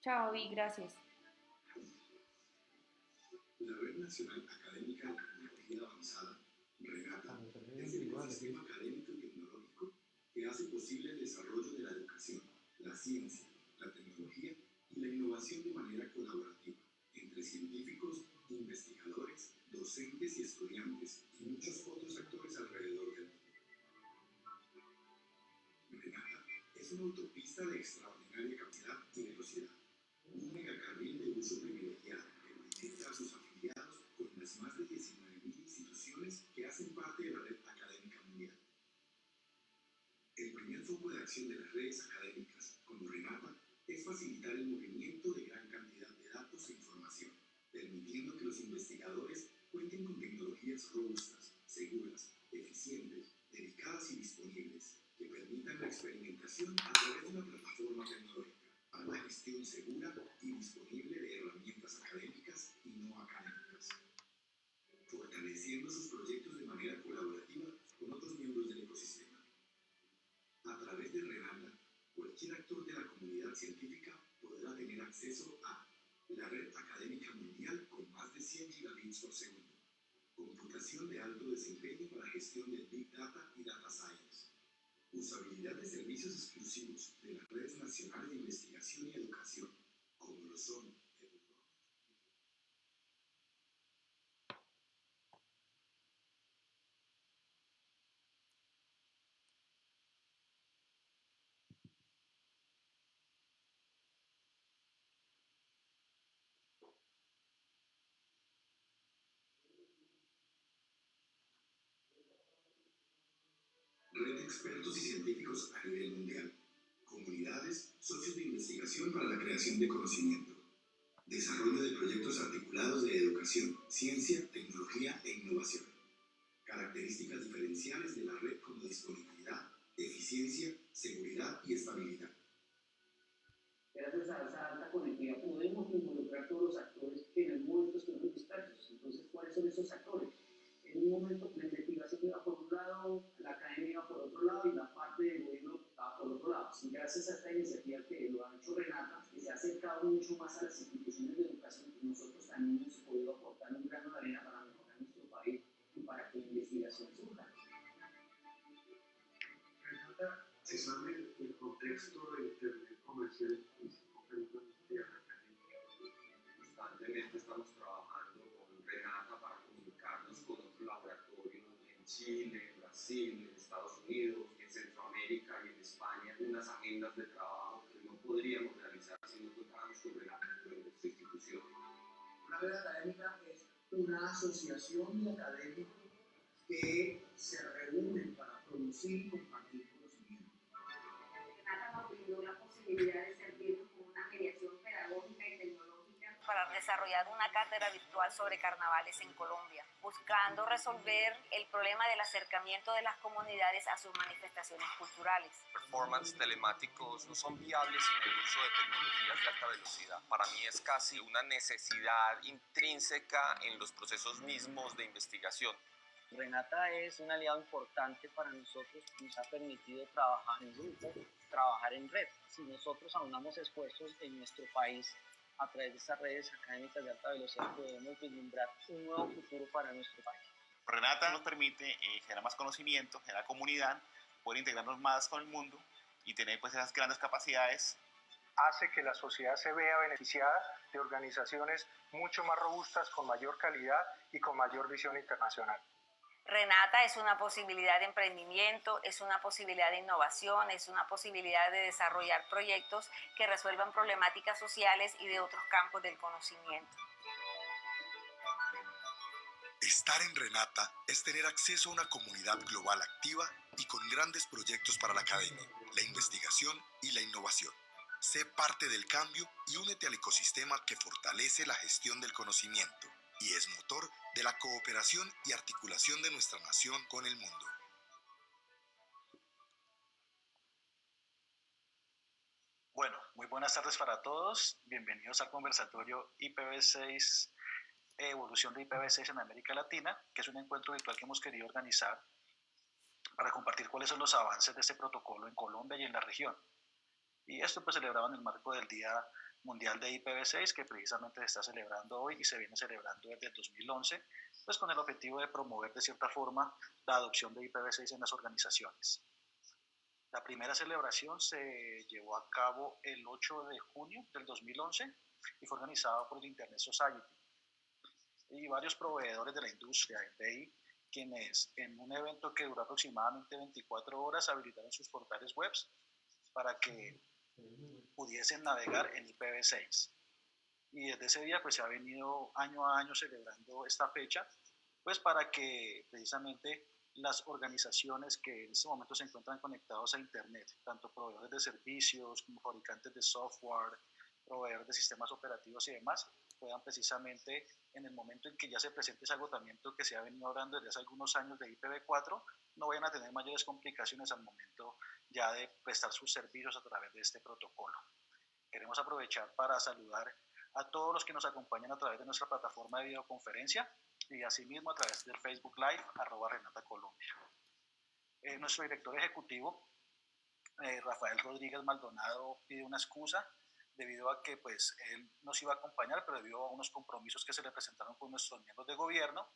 Chao, Vi, gracias. La Red Nacional Académica de Tecnología Avanzada, RENATA, es el ecosistema académico y tecnológico que hace posible el desarrollo de la educación, la ciencia, la tecnología y la innovación de manera colaborativa entre científicos, investigadores, docentes y estudiantes y muchos otros actores alrededor del mundo. RENATA es una autopista de extraordinaria capacidad y velocidad, un megacarril de uso privilegiado que conecta a sus afiliados con las más de 19.000 instituciones que hacen parte de la red académica mundial. El primer foco de acción de las redes académicas, como RENATA, es facilitar el movimiento de gran cantidad de datos e información, permitiendo que los investigadores cuenten con tecnologías robustas, seguras, eficientes, dedicadas y disponibles, que permitan la experimentación a través de una plataforma tecnológica, para la gestión segura y disponible de herramientas académicas y no académicas, fortaleciendo sus proyectos de manera colaborativa con otros miembros del ecosistema. A través de RENATA, cualquier actor de la comunidad científica podrá tener acceso a la red académica mundial con más de 100 gigabits por segundo, computación de alto desempeño para gestión de Big Data y Data Science, usabilidad de servicios exclusivos de las redes nacionales de investigación y educación, como lo son red de expertos y científicos a nivel mundial, comunidades, socios de investigación para la creación de conocimiento, desarrollo de proyectos articulados de educación, ciencia, tecnología e innovación, características diferenciales de la red como disponibilidad, eficiencia, seguridad y estabilidad. Gracias a esa alta conectividad podemos involucrar todos los actores que en el momento estuvimos dispersos. Entonces, ¿cuáles son esos actores? En un momento la investigación iba por un lado, la academia iba por otro lado y la parte del gobierno estaba por otro lado. Y gracias a esta iniciativa que lo ha hecho RENATA, que se ha acercado mucho más a las instituciones de educación, nosotros también hemos podido aportar un grano de arena para mejorar nuestro país y para que la investigación surja. RENATA se sabe el contexto del Internet comercial Constantemente estamos trabajando con RENATA para comunicarnos con otros laboratorios en Chile, en Brasil, en Estados Unidos, en Centroamérica y en España, unas agendas de trabajo que no podríamos realizar si no contáramos con RENATA en nuestra institución. Una red académica es una asociación de académicos que se reúnen para producir y compartir conocimiento. RENATA nos brindó la posibilidad de servirnos con una mediación pedagógica y tecnológica para desarrollar una cátedra virtual sobre carnavales en Colombia, buscando resolver el problema del acercamiento de las comunidades a sus manifestaciones culturales. Performance telemáticos no son viables sin el uso de tecnologías de alta velocidad. Para mí es casi una necesidad intrínseca en los procesos mismos de investigación. RENATA es un aliado importante para nosotros, nos ha permitido trabajar en grupo, trabajar en red. Si nosotros aunamos esfuerzos en nuestro país a través de estas redes académicas de alta velocidad, podemos vislumbrar un nuevo futuro para nuestro país. RENATA nos permite generar más conocimiento, generar comunidad, poder integrarnos más con el mundo y tener pues esas grandes capacidades. Hace que la sociedad se vea beneficiada de organizaciones mucho más robustas, con mayor calidad y con mayor visión internacional. RENATA es una posibilidad de emprendimiento, es una posibilidad de innovación, es una posibilidad de desarrollar proyectos que resuelvan problemáticas sociales y de otros campos del conocimiento. Estar en RENATA es tener acceso a una comunidad global activa y con grandes proyectos para la academia, la investigación y la innovación. Sé parte del cambio y únete al ecosistema que fortalece la gestión del conocimiento y es motor de la cooperación y articulación de nuestra nación con el mundo. Bueno, muy buenas tardes para todos. Bienvenidos al conversatorio IPv6, Evolución de IPv6 en América Latina, que es un encuentro virtual que hemos querido organizar para compartir cuáles son los avances de este protocolo en Colombia y en la región. Y esto pues celebrado en el marco del Día mundial de IPv6 que precisamente se está celebrando hoy y se viene celebrando desde el 2011, pues con el objetivo de promover de cierta forma la adopción de IPv6 en las organizaciones. La primera celebración se llevó a cabo el 8 de junio del 2011 y fue organizada por el Internet Society y varios proveedores de la industria de TI, quienes en un evento que duró aproximadamente 24 horas habilitaron sus portales web para que pudiesen navegar en IPv6. Y desde ese día pues se ha venido año a año celebrando esta fecha, pues para que precisamente las organizaciones que en este momento se encuentran conectados a Internet, tanto proveedores de servicios como fabricantes de software, proveedores de sistemas operativos y demás, puedan precisamente en el momento en que ya se presente ese agotamiento que se ha venido hablando desde hace algunos años de IPv4, no vayan a tener mayores complicaciones al momento ya de prestar sus servicios a través de este protocolo. Queremos aprovechar para saludar a todos los que nos acompañan a través de nuestra plataforma de videoconferencia y asimismo a través del Facebook Live, @RenataColombia. Nuestro director ejecutivo, Rafael Rodríguez Maldonado, pide una excusa debido a que pues, él nos iba a acompañar, pero debido a unos compromisos que se le presentaron con nuestros miembros de gobierno,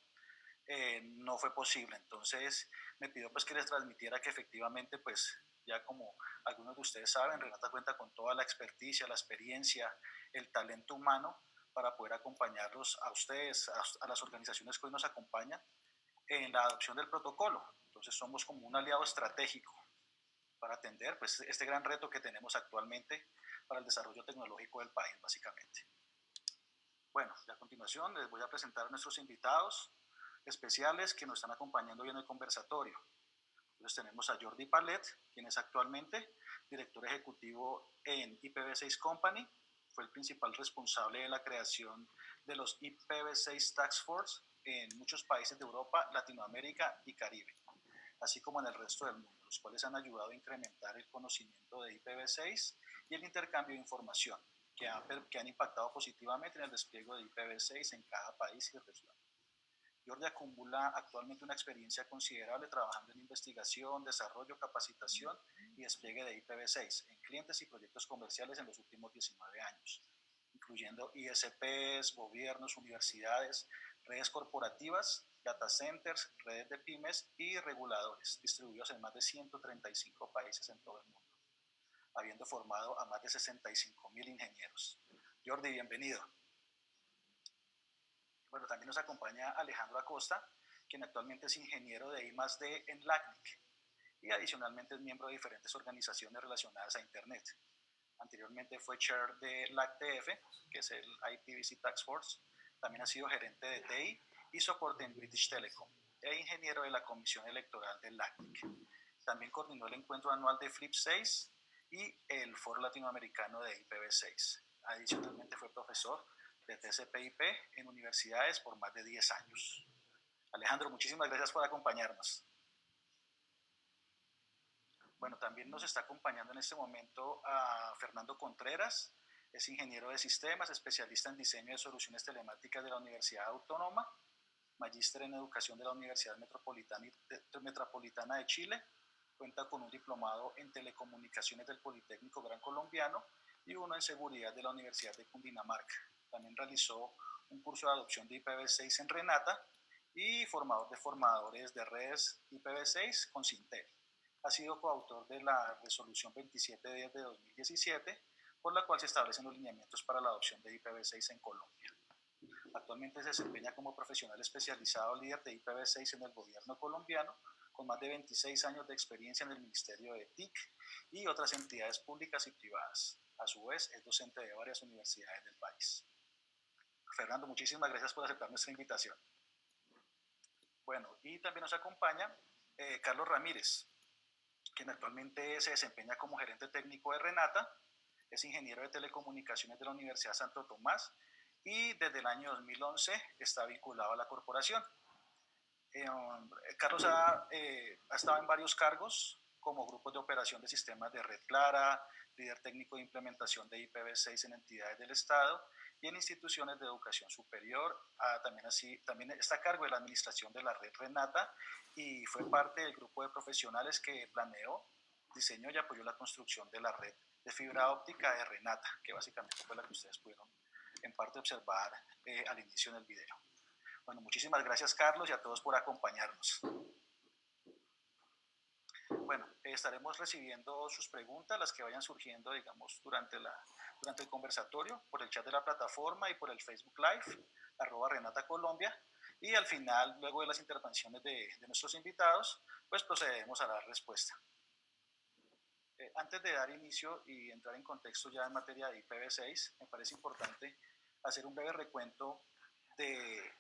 no fue posible. Entonces me pidió pues, que les transmitiera que efectivamente, pues, ya como algunos de ustedes saben, Renata cuenta con toda la experticia, la experiencia, el talento humano para poder acompañarlos a ustedes, a las organizaciones que hoy nos acompañan en la adopción del protocolo. Entonces somos como un aliado estratégico para atender pues, este gran reto que tenemos actualmente para el desarrollo tecnológico del país, básicamente. Bueno, y a continuación les voy a presentar a nuestros invitados especiales que nos están acompañando hoy en el conversatorio. Entonces tenemos a Jordi Palet, quien es actualmente director ejecutivo en IPv6 Company, fue el principal responsable de la creación de los IPv6 Task Force en muchos países de Europa, Latinoamérica y Caribe, así como en el resto del mundo, los cuales han ayudado a incrementar el conocimiento de IPv6 y el intercambio de información, que han impactado positivamente en el despliegue de IPv6 en cada país y región. Jordi acumula actualmente una experiencia considerable trabajando en investigación, desarrollo, capacitación y despliegue de IPv6 en clientes y proyectos comerciales en los últimos 19 años, incluyendo ISPs, gobiernos, universidades, redes corporativas, data centers, redes de pymes y reguladores, distribuidos en más de 135 países en todo el mundo, habiendo formado a más de 65.000 ingenieros. Jordi, bienvenido. Bueno, también nos acompaña Alejandro Acosta, quien actualmente es ingeniero de I+D en LACNIC y adicionalmente es miembro de diferentes organizaciones relacionadas a Internet. Anteriormente fue chair de LACTF, que es el IPv6 Task Force. También ha sido gerente de TI y soporte en British Telecom e ingeniero de la Comisión Electoral de LACNIC. También coordinó el encuentro anual de FLIP6 y el Foro Latinoamericano de IPv6. Adicionalmente fue profesor de TCP/IP en universidades por más de 10 años. Alejandro, muchísimas gracias por acompañarnos. Bueno, también nos está acompañando en este momento a Fernando Contreras, es ingeniero de sistemas, especialista en diseño de soluciones telemáticas de la Universidad Autónoma, magíster en educación de la Universidad Metropolitana de Chile, cuenta con un diplomado en telecomunicaciones del Politécnico Gran Colombiano y uno en seguridad de la Universidad de Cundinamarca. También realizó un curso de adopción de IPv6 en Renata y formador de formadores de redes IPv6 con Sintel. Ha sido coautor de la resolución 2710 de 2017, por la cual se establecen los lineamientos para la adopción de IPv6 en Colombia. Actualmente se desempeña como profesional especializado líder de IPv6 en el gobierno colombiano, con más de 26 años de experiencia en el Ministerio de TIC y otras entidades públicas y privadas. A su vez, es docente de varias universidades del país. Fernando, muchísimas gracias por aceptar nuestra invitación. Bueno, y también nos acompaña Carlos Ramírez, quien actualmente se desempeña como gerente técnico de Renata, es ingeniero de telecomunicaciones de la Universidad Santo Tomás y desde el año 2011 está vinculado a la corporación. Carlos ha estado en varios cargos como grupos de operación de sistemas de red clara, líder técnico de implementación de IPv6 en entidades del Estado y en instituciones de educación superior. También está a cargo de la administración de la red Renata y fue parte del grupo de profesionales que planeó diseñó y apoyó la construcción de la red de fibra óptica de Renata, que básicamente fue la que ustedes pudieron en parte observar al inicio del video. Bueno, muchísimas gracias, Carlos, y a todos por acompañarnos. Bueno, estaremos recibiendo sus preguntas, las que vayan surgiendo, digamos, durante el conversatorio, por el chat de la plataforma y por el Facebook Live, @RenataColombia, y al final, luego de las intervenciones de nuestros invitados, pues procederemos a dar respuesta. Antes de dar inicio y entrar en contexto ya en materia de IPv6, me parece importante hacer un breve recuento de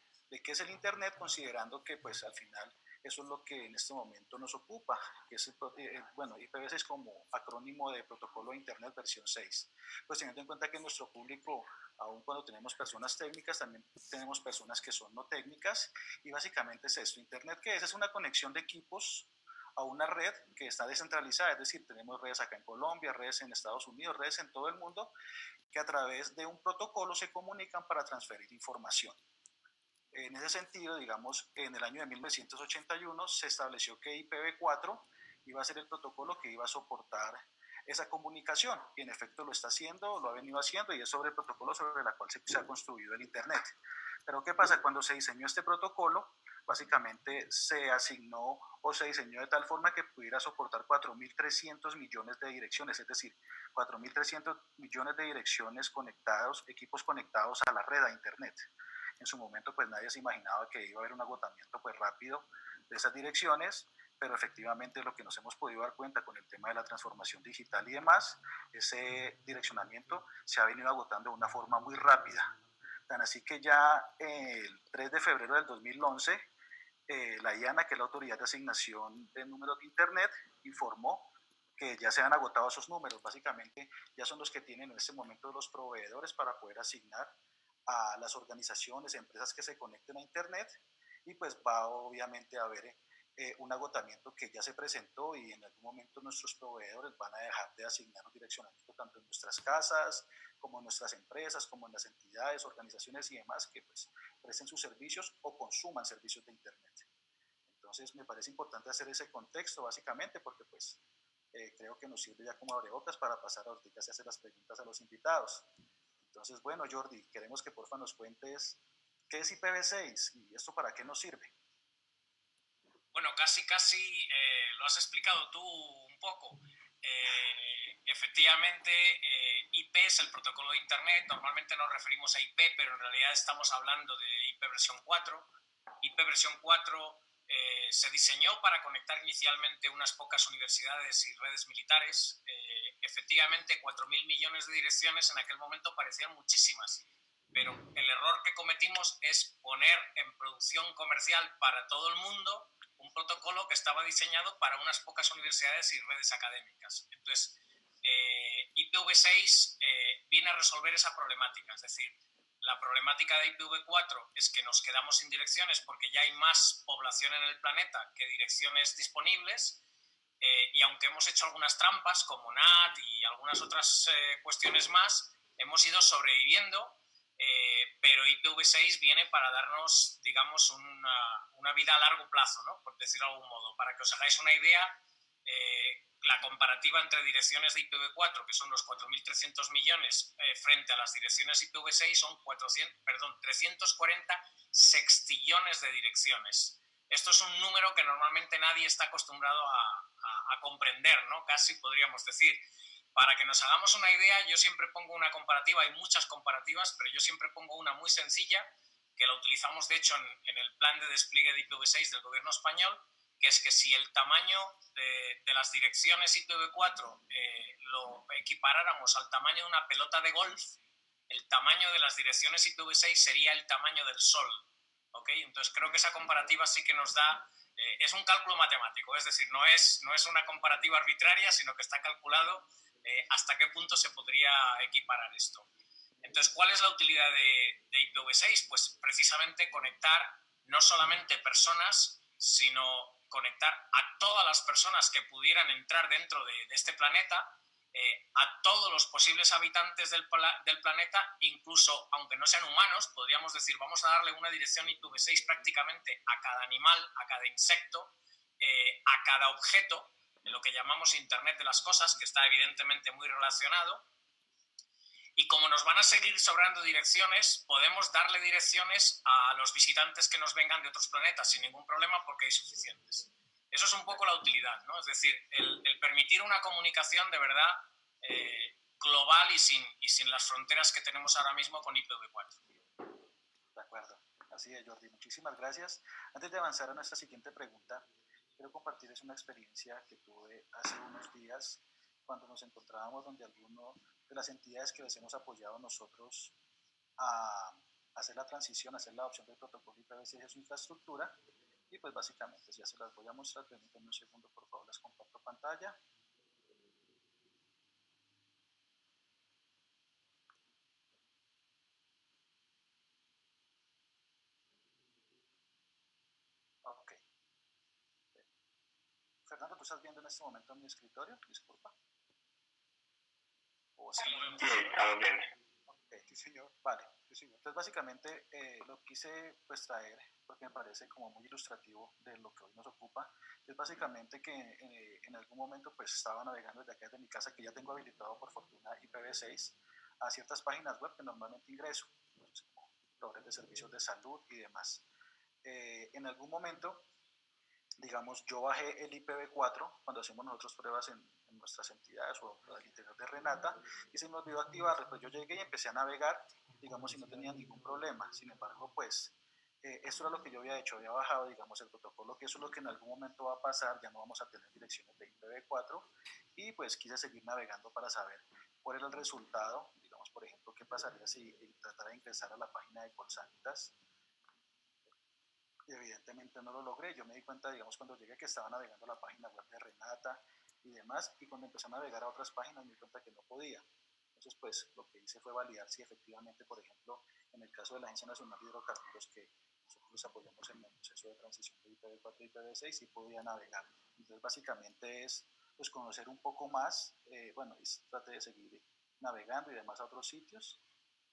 qué es el Internet, considerando que pues al final eso es lo que en este momento nos ocupa, que es IPv6 como acrónimo de Protocolo de Internet versión 6. Pues teniendo en cuenta que nuestro público, aun cuando tenemos personas técnicas, también tenemos personas que son no técnicas, y básicamente es esto. Internet, ¿qué es? Es una conexión de equipos a una red que está descentralizada, es decir, tenemos redes acá en Colombia, redes en Estados Unidos, redes en todo el mundo, que a través de un protocolo se comunican para transferir información. En ese sentido, digamos, en el año de 1981 se estableció que IPv4 iba a ser el protocolo que iba a soportar esa comunicación, y en efecto lo está haciendo, lo ha venido haciendo, y es sobre el protocolo sobre el cual se ha construido el Internet. Pero ¿qué pasa? Cuando se diseñó este protocolo, básicamente se asignó o se diseñó de tal forma que pudiera soportar 4.300 millones de direcciones, es decir, 4.300 millones de direcciones conectados, equipos conectados a la red, a Internet. En su momento, pues nadie se imaginaba que iba a haber un agotamiento pues rápido de esas direcciones, pero efectivamente lo que nos hemos podido dar cuenta con el tema de la transformación digital y demás, ese direccionamiento se ha venido agotando de una forma muy rápida. Tan así que ya el 3 de febrero del 2011, la IANA, que es la Autoridad de Asignación de Números de Internet, informó que ya se han agotado esos números. Básicamente ya son los que tienen en este momento los proveedores para poder asignar a las organizaciones, empresas que se conecten a Internet, y pues va obviamente a haber un agotamiento que ya se presentó, y en algún momento nuestros proveedores van a dejar de asignarnos direccionamiento tanto en nuestras casas, como en nuestras empresas, como en las entidades, organizaciones y demás que pues presten sus servicios o consuman servicios de Internet. Entonces me parece importante hacer ese contexto básicamente porque pues creo que nos sirve ya como abrebocas para pasar ahorita y hacer las preguntas a los invitados. Entonces, bueno, Jordi, queremos que porfa nos cuentes qué es IPv6 y esto para qué nos sirve. Bueno, casi lo has explicado tú un poco. Efectivamente, IP es el protocolo de Internet. Normalmente nos referimos a IP, pero en realidad estamos hablando de IP versión 4. IP versión 4 se diseñó para conectar inicialmente unas pocas universidades y redes militares. Efectivamente, 4.000 millones de direcciones en aquel momento parecían muchísimas, pero el error que cometimos es poner en producción comercial para todo el mundo un protocolo que estaba diseñado para unas pocas universidades y redes académicas. Entonces, IPv6 viene a resolver esa problemática, es decir, la problemática de IPv4 es que nos quedamos sin direcciones porque ya hay más población en el planeta que direcciones disponibles, y aunque hemos hecho algunas trampas como NAT y algunas otras cuestiones más, hemos ido sobreviviendo, pero IPv6 viene para darnos, digamos, una vida a largo plazo, ¿no? Por decirlo de algún modo. Para que os hagáis una idea, la comparativa entre direcciones de IPv4, que son los 4.300 millones, frente a las direcciones IPv6 son 340 sextillones de direcciones. Esto es un número que normalmente nadie está acostumbrado a comprender, ¿no? Casi podríamos decir. Para que nos hagamos una idea, yo siempre pongo una comparativa, hay muchas comparativas, pero yo siempre pongo una muy sencilla, que la utilizamos de hecho en el plan de despliegue de IPv6 del gobierno español, que es que si el tamaño de las direcciones IPv4 lo equiparáramos al tamaño de una pelota de golf, el tamaño de las direcciones IPv6 sería el tamaño del Sol. ¿Okay? Entonces creo que esa comparativa sí que nos da, es un cálculo matemático, es decir, no es una comparativa arbitraria, sino que está calculado hasta qué punto se podría equiparar esto. Entonces, ¿cuál es la utilidad de IPv6? Pues precisamente conectar no solamente personas, sino conectar a todas las personas que pudieran entrar dentro de este planeta, a todos los posibles habitantes del planeta, incluso aunque no sean humanos, podríamos decir, vamos a darle una dirección IPv6 prácticamente a cada animal, a cada insecto, a cada objeto, en lo que llamamos Internet de las Cosas, que está evidentemente muy relacionado. Y como nos van a seguir sobrando direcciones, podemos darle direcciones a los visitantes que nos vengan de otros planetas sin ningún problema porque hay suficientes. Eso es un poco la utilidad, ¿no? Es decir, el permitir una comunicación de verdad global y sin las fronteras que tenemos ahora mismo con IPv4. De acuerdo. Así es, Jordi. Muchísimas gracias. Antes de avanzar a nuestra siguiente pregunta, quiero compartirles una experiencia que tuve hace unos días cuando nos encontrábamos donde alguno de las entidades que les hemos apoyado nosotros a hacer la transición, a hacer la adopción del protocolo IPv6 de su infraestructura. Y pues básicamente ya se las voy a mostrar. Permítanme un segundo, por favor, les comparto pantalla. Ok. Fernando, ¿tú estás viendo en este momento mi escritorio? Disculpa. ¿O sí, bien. Ok, sí, señor. Vale, sí, señor. Entonces, básicamente, lo quise pues traer, porque me parece como muy ilustrativo de lo que hoy nos ocupa, es básicamente que en algún momento pues estaba navegando desde acá desde mi casa, que ya tengo habilitado por fortuna IPv6, a ciertas páginas web que normalmente ingreso, entonces, como proveedores de servicios de salud y demás. En algún momento, digamos, yo bajé el IPv4 cuando hacemos nosotros pruebas en nuestras entidades o al interior de Renata y se me olvidó activarlo. Pues yo llegué y empecé a navegar, digamos, y no tenía ningún problema. Sin embargo, pues esto era lo que yo había hecho, había bajado, digamos, el protocolo, que eso es lo que en algún momento va a pasar, ya no vamos a tener direcciones de IPv4 y pues quise seguir navegando para saber cuál era el resultado, digamos, por ejemplo, qué pasaría si tratara de ingresar a la página de Colsanitas. Y evidentemente no lo logré. Yo me di cuenta, digamos, cuando llegué que estaba navegando la página web de Renata y demás, y cuando empecé a navegar a otras páginas me di cuenta que no podía. Entonces, pues, lo que hice fue validar si efectivamente, por ejemplo, en el caso de la Agencia Nacional de Hidrocarburos, que nosotros los apoyamos en el proceso de transición de IPv4 y IPv6, sí podía navegar. Entonces, básicamente es, pues, conocer un poco más, bueno, y traté de seguir navegando y demás a otros sitios,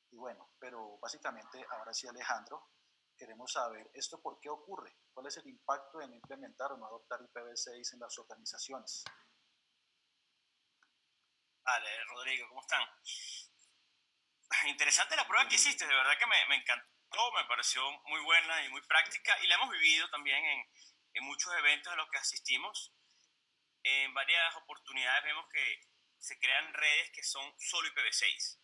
y bueno, pero básicamente, ahora sí, Alejandro, queremos saber esto por qué ocurre, cuál es el impacto de no implementar o no adoptar IPv6 en las organizaciones. Vale, Rodrigo, ¿cómo están? Interesante la prueba que hiciste, de verdad que me encantó, me pareció muy buena y muy práctica y la hemos vivido también en muchos eventos a los que asistimos. En varias oportunidades vemos que se crean redes que son solo IPv6.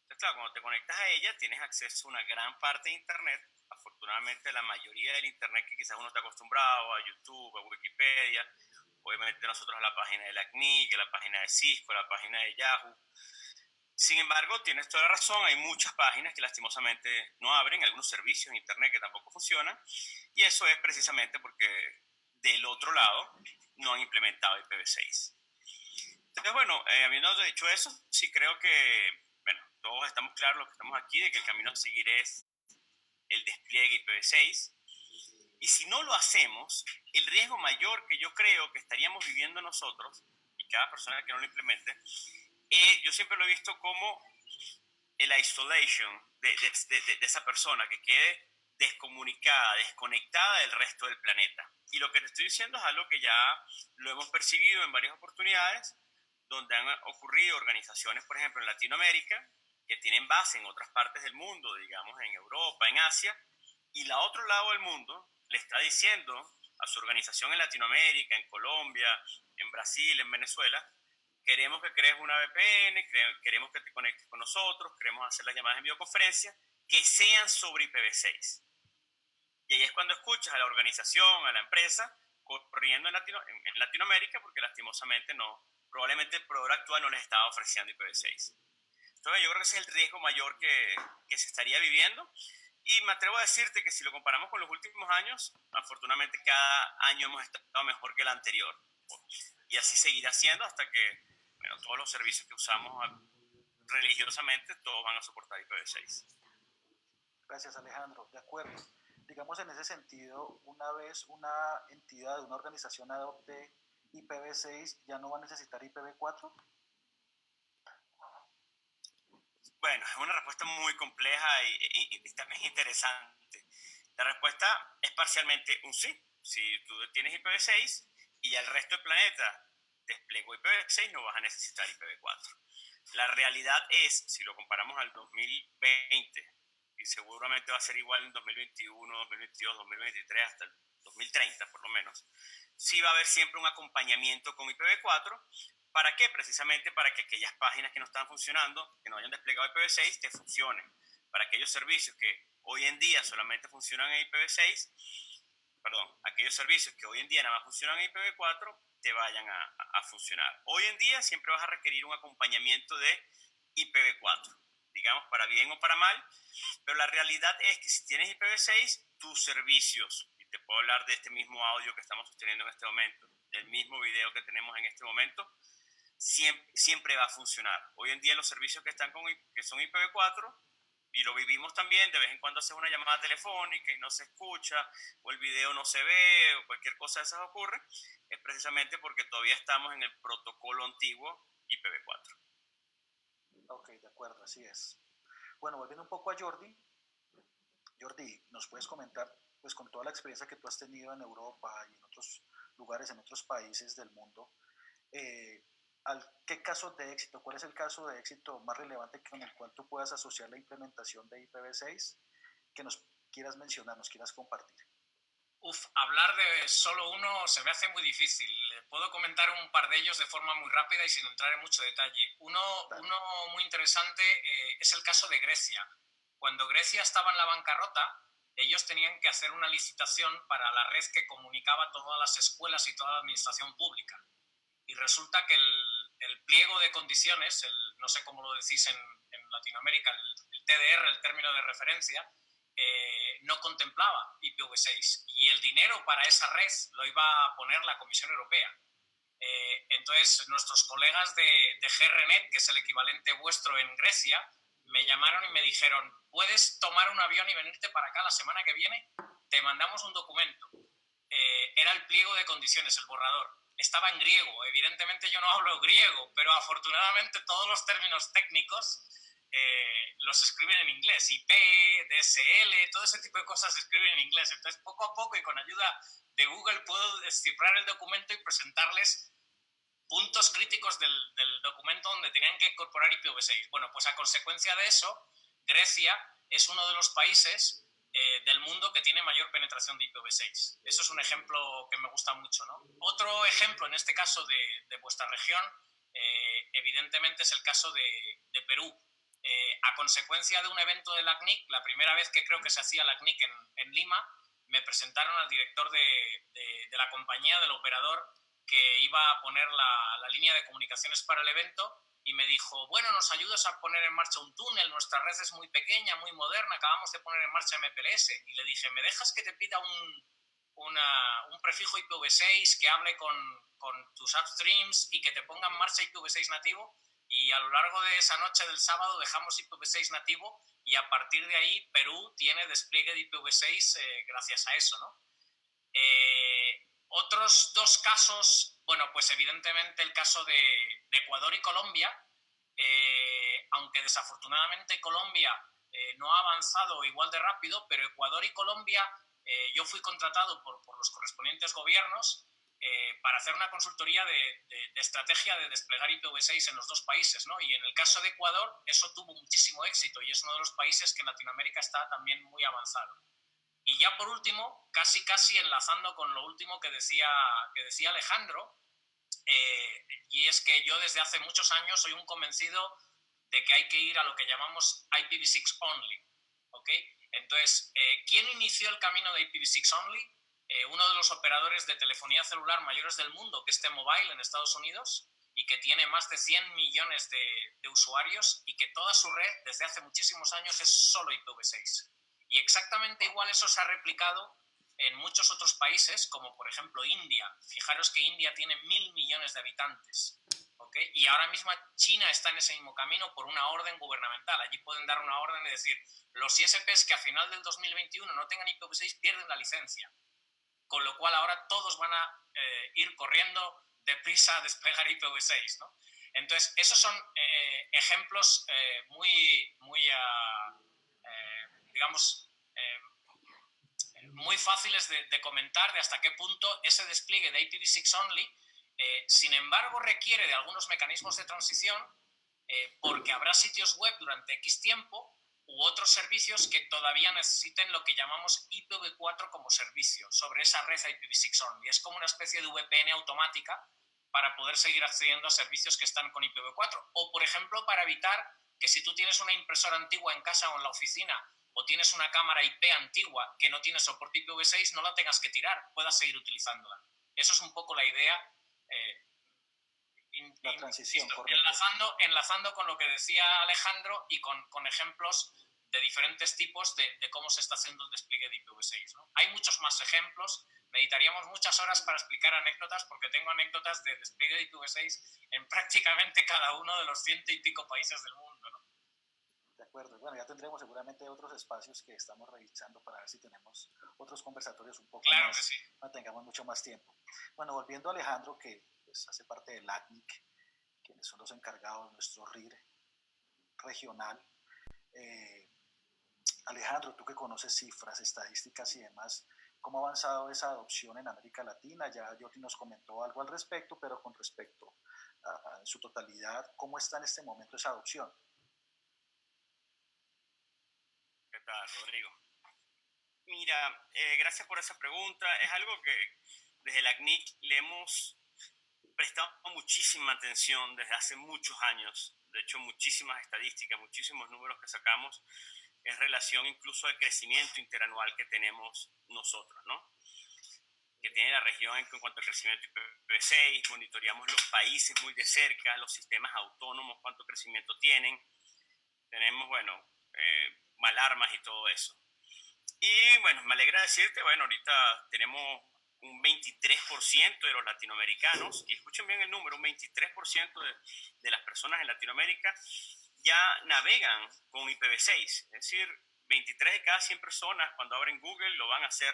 Entonces, claro, cuando te conectas a ella tienes acceso a una gran parte de Internet. Afortunadamente la mayoría del Internet que quizás uno está acostumbrado, a YouTube, a Wikipedia, obviamente nosotros a la página de la CNIC, a la página de Cisco, a la página de Yahoo. Sin embargo, tienes toda la razón, hay muchas páginas que lastimosamente no abren, algunos servicios de Internet que tampoco funcionan, y eso es precisamente porque del otro lado no han implementado IPv6. Entonces, bueno, habiendo dicho eso, sí creo que, bueno, todos estamos claros, los que estamos aquí, de que el camino a seguir es el despliegue IPv6. Y si no lo hacemos, el riesgo mayor que yo creo que estaríamos viviendo nosotros, y cada persona que no lo implemente, yo siempre lo he visto como el isolation de esa persona, que quede descomunicada, desconectada del resto del planeta. Y lo que te estoy diciendo es algo que ya lo hemos percibido en varias oportunidades, donde han ocurrido organizaciones, por ejemplo, en Latinoamérica, que tienen base en otras partes del mundo, digamos en Europa, en Asia, y la otro lado del mundo le está diciendo a su organización en Latinoamérica, en Colombia, en Brasil, en Venezuela, queremos que crees una VPN, queremos que te conectes con nosotros, queremos hacer las llamadas en videoconferencia, que sean sobre IPv6. Y ahí es cuando escuchas a la organización, a la empresa, corriendo en Latinoamérica, porque lastimosamente probablemente el proveedor actual no les estaba ofreciendo IPv6. Entonces yo creo que ese es el riesgo mayor que se estaría viviendo. Y me atrevo a decirte que si lo comparamos con los últimos años, afortunadamente cada año hemos estado mejor que el anterior. Y así seguirá siendo hasta que, bueno, todos los servicios que usamos religiosamente, todos van a soportar IPv6. Gracias, Alejandro. De acuerdo. Digamos, en ese sentido, una vez una entidad, una organización adopte IPv6, ¿ya no va a necesitar IPv4? Bueno, es una respuesta muy compleja y también interesante. La respuesta es parcialmente un sí. Si tú tienes IPv6 y el resto del planeta desplego IPv6 no vas a necesitar IPv4. La realidad es, si lo comparamos al 2020, y seguramente va a ser igual en 2021, 2022, 2023, hasta el 2030 por lo menos, sí va a haber siempre un acompañamiento con IPv4. ¿Para qué? Precisamente para que aquellas páginas que no están funcionando, que no hayan desplegado IPv6, te funcionen. Para aquellos servicios que hoy en día solamente funcionan en IPv6, aquellos servicios que hoy en día nada más funcionan en IPv4, te vayan a funcionar. Hoy en día siempre vas a requerir un acompañamiento de IPv4, digamos, para bien o para mal, pero la realidad es que si tienes IPv6, tus servicios, y te puedo hablar de este mismo audio que estamos sosteniendo en este momento, del mismo video que tenemos en este momento, siempre va a funcionar. Hoy en día los servicios que son IPv4, y lo vivimos también, de vez en cuando haces una llamada telefónica y no se escucha, o el video no se ve, o cualquier cosa de esas ocurre, es precisamente porque todavía estamos en el protocolo antiguo IPv4. Ok, de acuerdo, así es. Bueno, volviendo un poco a Jordi. Jordi, ¿nos puedes comentar, pues con toda la experiencia que tú has tenido en Europa y en otros lugares, en otros países del mundo, ¿qué casos de éxito, cuál es el caso de éxito más relevante con el cual tú puedas asociar la implementación de IPv6 que nos quieras mencionar, nos quieras compartir? Hablar de solo uno se me hace muy difícil. Puedo comentar un par de ellos de forma muy rápida y sin entrar en mucho detalle. Uno muy interesante es el caso de Grecia. Cuando Grecia estaba en la bancarrota, ellos tenían que hacer una licitación para la red que comunicaba todas las escuelas y toda la administración pública. Y resulta que el pliego de condiciones, no sé cómo lo decís en Latinoamérica, el TDR, el término de referencia, no contemplaba IPv6 y el dinero para esa red lo iba a poner la Comisión Europea. Entonces nuestros colegas de GRNet, que es el equivalente vuestro en Grecia, me llamaron y me dijeron: ¿puedes tomar un avión y venirte para acá la semana que viene? Te mandamos un documento. Era el pliego de condiciones, el borrador. Estaba en griego. Evidentemente yo no hablo griego, pero afortunadamente todos los términos técnicos los escriben en inglés. IP, DSL, todo ese tipo de cosas se escriben en inglés. Entonces, poco a poco y con ayuda de Google puedo descifrar el documento y presentarles puntos críticos del documento donde tenían que incorporar IPv6. Bueno, pues a consecuencia de eso, Grecia es uno de los países del mundo que tiene mayor penetración de IPv6. Eso es un ejemplo que me gusta mucho, ¿no? Otro ejemplo, en este caso de vuestra región, evidentemente es el caso de Perú. A consecuencia de un evento de la CNIC, la primera vez que creo que se hacía la CNIC en Lima, me presentaron al director de la compañía, del operador, que iba a poner la línea de comunicaciones para el evento, y me dijo: bueno, ¿nos ayudas a poner en marcha un túnel? Nuestra red es muy pequeña, muy moderna, acabamos de poner en marcha MPLS. Y le dije: ¿me dejas que te pida un prefijo IPv6 que hable con tus upstreams y que te ponga en marcha IPv6 nativo? Y a lo largo de esa noche del sábado dejamos IPv6 nativo, y a partir de ahí Perú tiene despliegue de IPv6 gracias a eso, ¿no? Otros dos casos, bueno, pues evidentemente el caso de Ecuador y Colombia, aunque desafortunadamente Colombia no ha avanzado igual de rápido, pero Ecuador y Colombia, yo fui contratado por los correspondientes gobiernos para hacer una consultoría de estrategia de desplegar IPv6 en los dos países, ¿no? Y en el caso de Ecuador eso tuvo muchísimo éxito y es uno de los países que en Latinoamérica está también muy avanzado. Y ya por último, casi enlazando con lo último que decía Alejandro, y es que yo desde hace muchos años soy un convencido de que hay que ir a lo que llamamos IPv6 only, ¿ok? Entonces, ¿quién inició el camino de IPv6 only? Uno de los operadores de telefonía celular mayores del mundo, que es T-Mobile en Estados Unidos, y que tiene más de 100 millones de usuarios, y que toda su red desde hace muchísimos años es solo IPv6. Y exactamente igual eso se ha replicado en muchos otros países, como por ejemplo India. Fijaros que India tiene 1.000 millones de habitantes, ¿ok? Y ahora mismo China está en ese mismo camino por una orden gubernamental. Allí pueden dar una orden de decir: los ISPs que a final del 2021 no tengan IPv6 pierden la licencia. Con lo cual ahora todos van a ir corriendo deprisa a desplegar IPv6, ¿no? Entonces, esos son ejemplos digamos, muy fáciles de comentar de hasta qué punto ese despliegue de IPv6 only Sin embargo, requiere de algunos mecanismos de transición porque habrá sitios web durante X tiempo u otros servicios que todavía necesiten lo que llamamos IPv4 como servicio sobre esa red IPv6 only. Es como una especie de VPN automática para poder seguir accediendo a servicios que están con IPv4. O, por ejemplo, para evitar que si tú tienes una impresora antigua en casa o en la oficina o tienes una cámara IP antigua que no tiene soporte IPv6, no la tengas que tirar, puedas seguir utilizándola. Eso es un poco la idea. La transición, correcto. Enlazando con lo que decía Alejandro y con ejemplos de diferentes tipos de cómo se está haciendo el despliegue de IPv6, ¿no? Hay muchos más ejemplos, necesitaríamos muchas horas para explicar anécdotas porque tengo anécdotas de despliegue de IPv6 en prácticamente cada uno de los 100 y pico países del mundo, ¿no? De acuerdo, bueno, ya tendremos seguramente otros espacios que estamos revisando para ver si tenemos otros conversatorios un poco claro más, que sí. no tengamos mucho más tiempo. Bueno, volviendo a Alejandro, que pues, hace parte del ACNIC, quienes son los encargados de nuestro RIR regional. Alejandro, tú que conoces cifras, estadísticas y demás, ¿cómo ha avanzado esa adopción en América Latina? Ya Jordi nos comentó algo al respecto, pero con respecto a su totalidad, ¿cómo está en este momento esa adopción? ¿Qué tal, Rodrigo? Mira, gracias por esa pregunta. Es algo que desde la ACNIC le hemos prestado muchísima atención desde hace muchos años. De hecho, muchísimas estadísticas, muchísimos números que sacamos en relación incluso al crecimiento interanual que tenemos nosotros, ¿no? Que tiene la región en cuanto al crecimiento IPv6, monitoreamos los países muy de cerca, los sistemas autónomos, cuánto crecimiento tienen. Tenemos, bueno, alarmas y todo eso. Y bueno, me alegra decirte, bueno, ahorita tenemos un 23% de los latinoamericanos, y escuchen bien el número, un 23% de las personas en Latinoamérica ya navegan con IPv6. Es decir, 23 de cada 100 personas cuando abren Google lo van a hacer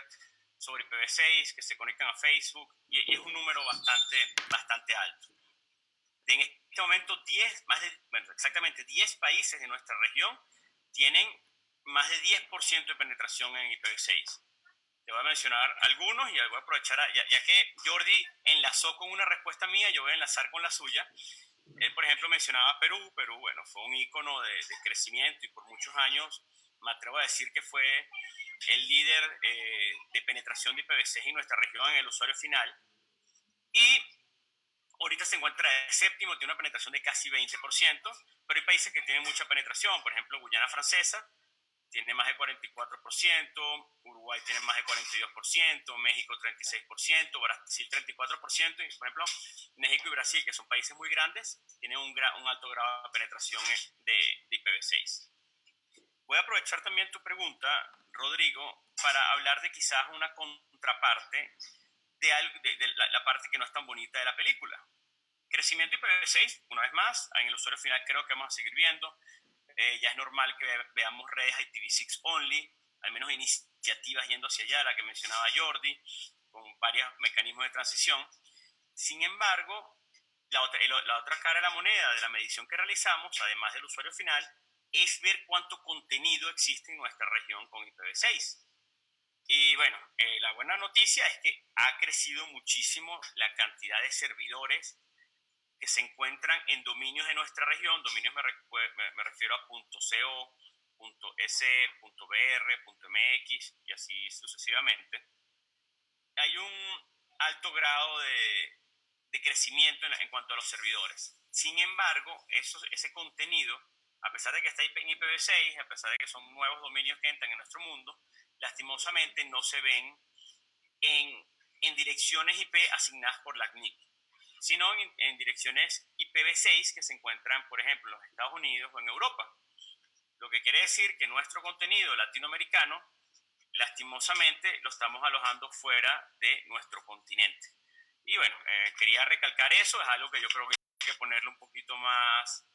sobre IPv6, que se conectan a Facebook, y es un número bastante alto. En este momento, exactamente 10 países de nuestra región tienen más de 10% de penetración en IPv6. Te voy a mencionar algunos y voy a aprovechar, ya que Jordi enlazó con una respuesta mía, yo voy a enlazar con la suya. Él, por ejemplo, mencionaba Perú. Perú, bueno, fue un ícono de crecimiento y por muchos años me atrevo a decir que fue el líder de penetración de IPv6 en nuestra región en el usuario final. Y ahorita se encuentra el séptimo, tiene una penetración de casi 20%, pero hay países que tienen mucha penetración. Por ejemplo, Guyana Francesa tiene más de 44%, Uruguay tiene más de 42%, México 36%, Brasil 34%, y por ejemplo, México y Brasil, que son países muy grandes, tienen un alto grado de penetración de IPv6. Voy a aprovechar también tu pregunta, Rodrigo, para hablar de quizás una contraparte de la parte que no es tan bonita de la película. Crecimiento IPv6, una vez más, en el usuario final creo que vamos a seguir viendo. Ya es normal que veamos redes IPv6 only, al menos iniciativas yendo hacia allá, la que mencionaba Jordi, con varios mecanismos de transición. Sin embargo, la otra cara de la moneda de la medición que realizamos, además del usuario final, es ver cuánto contenido existe en nuestra región con IPv6. Y bueno, la buena noticia es que ha crecido muchísimo la cantidad de servidores que se encuentran en dominios de nuestra región. Dominios me refiero a .co, .es, .br, .mx y así sucesivamente. Hay un alto grado de crecimiento en cuanto a los servidores. Sin embargo, ese contenido, a pesar de que está en IPv6, a pesar de que son nuevos dominios que entran en nuestro mundo, lastimosamente no se ven en direcciones IP asignadas por la CNIC, sino en direcciones IPv6 que se encuentran, por ejemplo, en los Estados Unidos o en Europa. Lo que quiere decir que nuestro contenido latinoamericano, lastimosamente, lo estamos alojando fuera de nuestro continente. Y bueno, quería recalcar eso, es algo que yo creo que hay que ponerle un poquito más,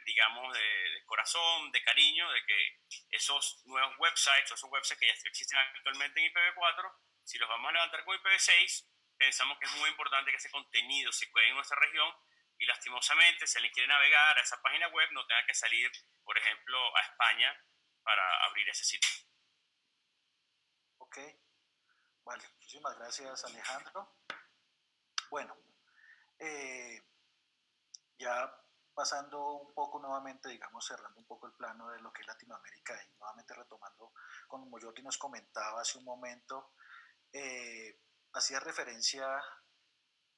digamos, de corazón, de cariño, de que esos nuevos websites, o esos websites que ya existen actualmente en IPv4, si los vamos a levantar con IPv6, pensamos que es muy importante que ese contenido se quede en nuestra región y lastimosamente si alguien quiere navegar a esa página web no tenga que salir, por ejemplo, a España para abrir ese sitio. Ok, vale, muchísimas gracias Alejandro. Bueno, Eh, ya pasando un poco nuevamente, digamos, cerrando un poco el plano de lo que es Latinoamérica y nuevamente retomando, como Jordi nos comentaba hace un momento, hacía referencia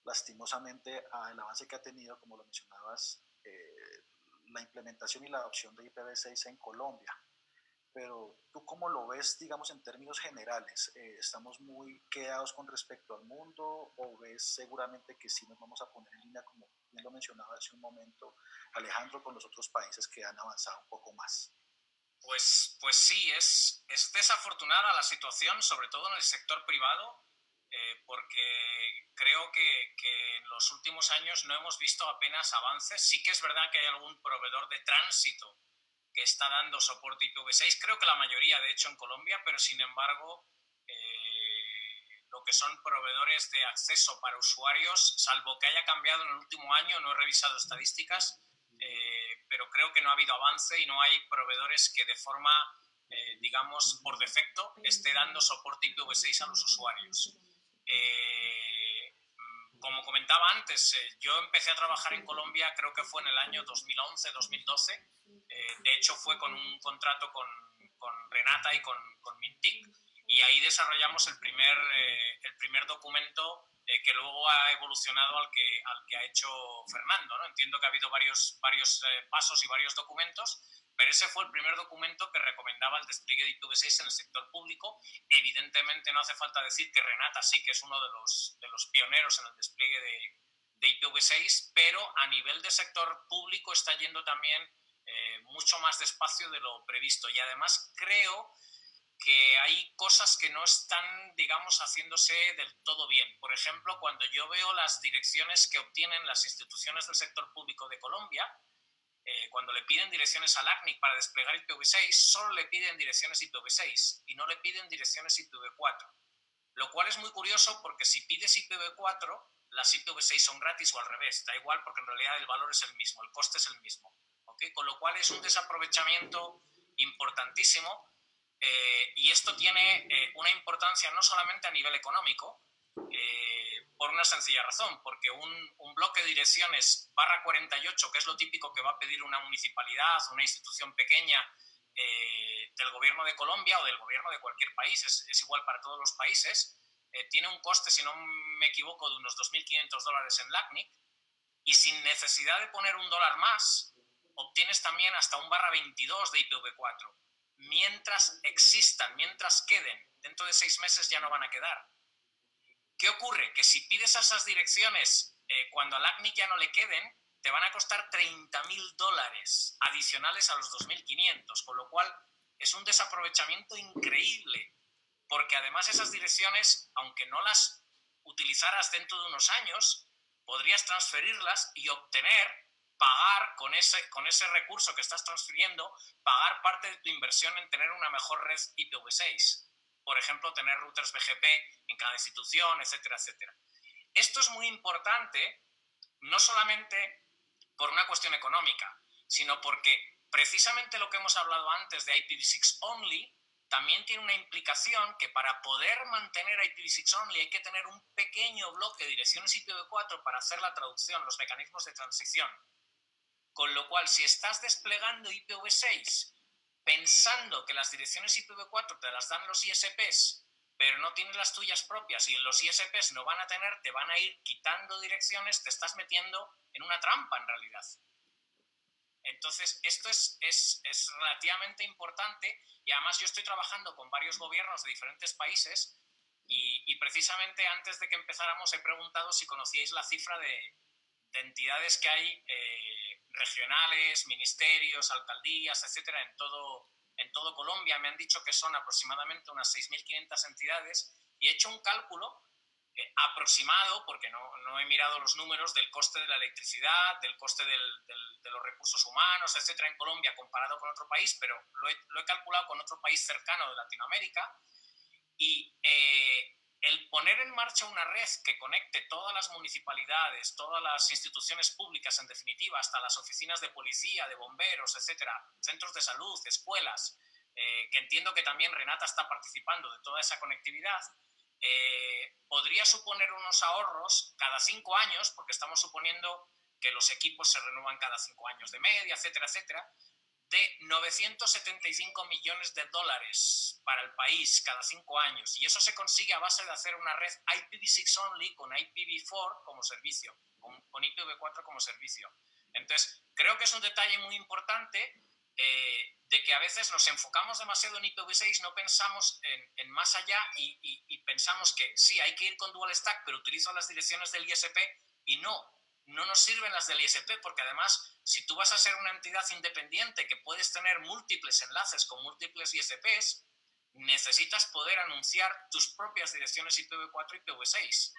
lastimosamente al avance que ha tenido, como lo mencionabas, la implementación y la adopción de IPv6 en Colombia. Pero tú cómo lo ves, digamos, en términos generales, ¿estamos muy quedados con respecto al mundo o ves seguramente que sí nos vamos a poner en línea, como bien lo mencionaba hace un momento Alejandro, con los otros países que han avanzado un poco más? Pues sí, es desafortunada la situación, sobre todo en el sector privado, porque creo que en los últimos años no hemos visto apenas avances. Sí que es verdad que hay algún proveedor de tránsito que está dando soporte IPv6, creo que la mayoría, de hecho, en Colombia, pero sin embargo, lo que son proveedores de acceso para usuarios, salvo que haya cambiado en el último año, no he revisado estadísticas, pero creo que no ha habido avance y no hay proveedores que de forma, digamos, por defecto, esté dando soporte IPv6 a los usuarios. Como comentaba antes, yo empecé a trabajar en Colombia, creo que fue en el año 2011-2012. De hecho, fue con un contrato con Renata y con Mintic, y ahí desarrollamos el primer documento que luego ha evolucionado al que ha hecho Fernando, ¿no? Entiendo que ha habido varios pasos y varios documentos, pero ese fue el primer documento que recomendaba el despliegue de IPv6 en el sector público. Evidentemente no hace falta decir que Renata sí que es uno de los pioneros en el despliegue de IPv6, pero a nivel de sector público está yendo también mucho más despacio de lo previsto, y además creo que hay cosas que no están, digamos, haciéndose del todo bien. Por ejemplo, cuando yo veo las direcciones que obtienen las instituciones del sector público de Colombia, cuando le piden direcciones al ACNIC para desplegar IPv6, solo le piden direcciones IPv6 y no le piden direcciones IPv4. Lo cual es muy curioso porque si pides IPv4, las IPv6 son gratis o al revés. Da igual porque en realidad el valor es el mismo, el coste es el mismo. ¿Okay? Con lo cual es un desaprovechamiento importantísimo, y esto tiene una importancia no solamente a nivel económico, por una sencilla razón, porque un bloque de direcciones /48, que es lo típico que va a pedir una municipalidad, una institución pequeña del gobierno de Colombia o del gobierno de cualquier país, es igual para todos los países, tiene un coste, si no me equivoco, de unos $2.500 en LACNIC, y sin necesidad de poner $1 más, obtienes también hasta un /22 de IPv4. Mientras existan, mientras queden, dentro de 6 meses ya no van a quedar. ¿Qué ocurre? Que si pides esas direcciones cuando al ACNIC ya no le queden, te van a costar $30.000 adicionales a los 2.500, con lo cual es un desaprovechamiento increíble, porque además esas direcciones, aunque no las utilizaras dentro de unos años, podrías transferirlas y pagar con ese recurso que estás transfiriendo, pagar parte de tu inversión en tener una mejor red IPv6. Por ejemplo, tener routers BGP en cada institución, etcétera, etcétera. Esto es muy importante, no solamente por una cuestión económica, sino porque precisamente lo que hemos hablado antes de IPv6 only también tiene una implicación que para poder mantener IPv6 only hay que tener un pequeño bloque de direcciones IPv4 para hacer la traducción, los mecanismos de transición. Con lo cual, si estás desplegando IPv6 pensando que las direcciones IPv4 te las dan los ISPs, pero no tienes las tuyas propias y los ISPs no van a tener, te van a ir quitando direcciones, te estás metiendo en una trampa en realidad. Entonces, esto es relativamente importante, y además yo estoy trabajando con varios gobiernos de diferentes países y precisamente antes de que empezáramos he preguntado si conocíais la cifra de entidades que hay regionales, ministerios, alcaldías, etcétera, en todo Colombia. Me han dicho que son aproximadamente unas 6.500 entidades, y he hecho un cálculo aproximado, porque no he mirado los números, del coste de la electricidad, del coste de los recursos humanos, etcétera, en Colombia comparado con otro país, pero lo he calculado con otro país cercano de Latinoamérica, y el poner en marcha una red que conecte todas las municipalidades, todas las instituciones públicas, en definitiva, hasta las oficinas de policía, de bomberos, etcétera, centros de salud, escuelas, que entiendo que también Renata está participando de toda esa conectividad, podría suponer unos ahorros cada 5 años, porque estamos suponiendo que los equipos se renuevan cada 5 años de media, etcétera, etcétera, de 975 millones de dólares para el país cada 5 años. Y eso se consigue a base de hacer una red IPv6 only con IPv4 como servicio, con IPv4 como servicio. Entonces, creo que es un detalle muy importante de que a veces nos enfocamos demasiado en IPv6, no pensamos en más allá y pensamos que sí, hay que ir con dual stack, pero utilizo las direcciones del ISP y no nos sirven las del ISP, porque además, si tú vas a ser una entidad independiente que puedes tener múltiples enlaces con múltiples ISPs, necesitas poder anunciar tus propias direcciones IPv4 y IPv6.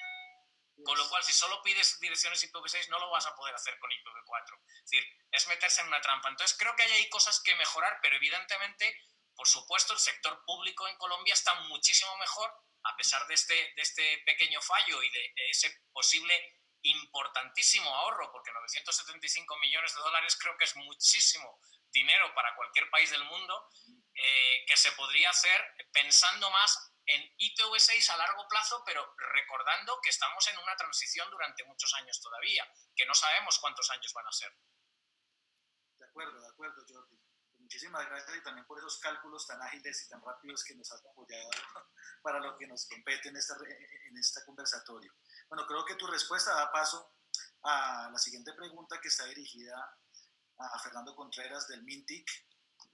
Con lo cual, si solo pides direcciones IPv6, no lo vas a poder hacer con IPv4. Es decir, es meterse en una trampa. Entonces, creo que hay cosas que mejorar, pero evidentemente, por supuesto, el sector público en Colombia está muchísimo mejor, a pesar de este pequeño fallo y de ese posible importantísimo ahorro, porque 975 millones de dólares creo que es muchísimo dinero para cualquier país del mundo, que se podría hacer pensando más en IPv6 a largo plazo, pero recordando que estamos en una transición durante muchos años todavía, que no sabemos cuántos años van a ser. De acuerdo, Jordi. Muchísimas gracias y también por esos cálculos tan ágiles y tan rápidos que nos has apoyado para lo que nos compete en este conversatorio. Bueno, creo que tu respuesta da paso a la siguiente pregunta, que está dirigida a Fernando Contreras del MINTIC,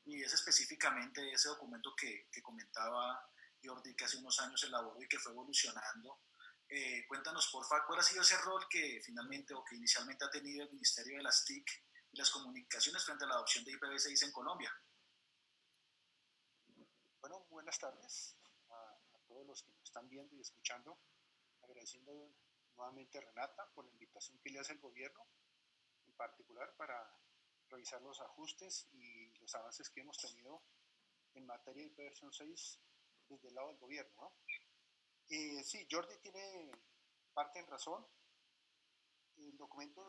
y es específicamente ese documento que comentaba Jordi, que hace unos años elaboró y que fue evolucionando. Cuéntanos, porfa, ¿cuál ha sido ese rol que finalmente o que inicialmente ha tenido el Ministerio de las TIC y las comunicaciones frente a la adopción de IPv6 en Colombia? Bueno, buenas tardes a todos los que nos están viendo y escuchando. Agradeciendo nuevamente a Renata por la invitación que le hace el gobierno, en particular para revisar los ajustes y los avances que hemos tenido en materia de IPv6 desde el lado del gobierno, ¿no? Sí, Jordi tiene parte en razón. El documento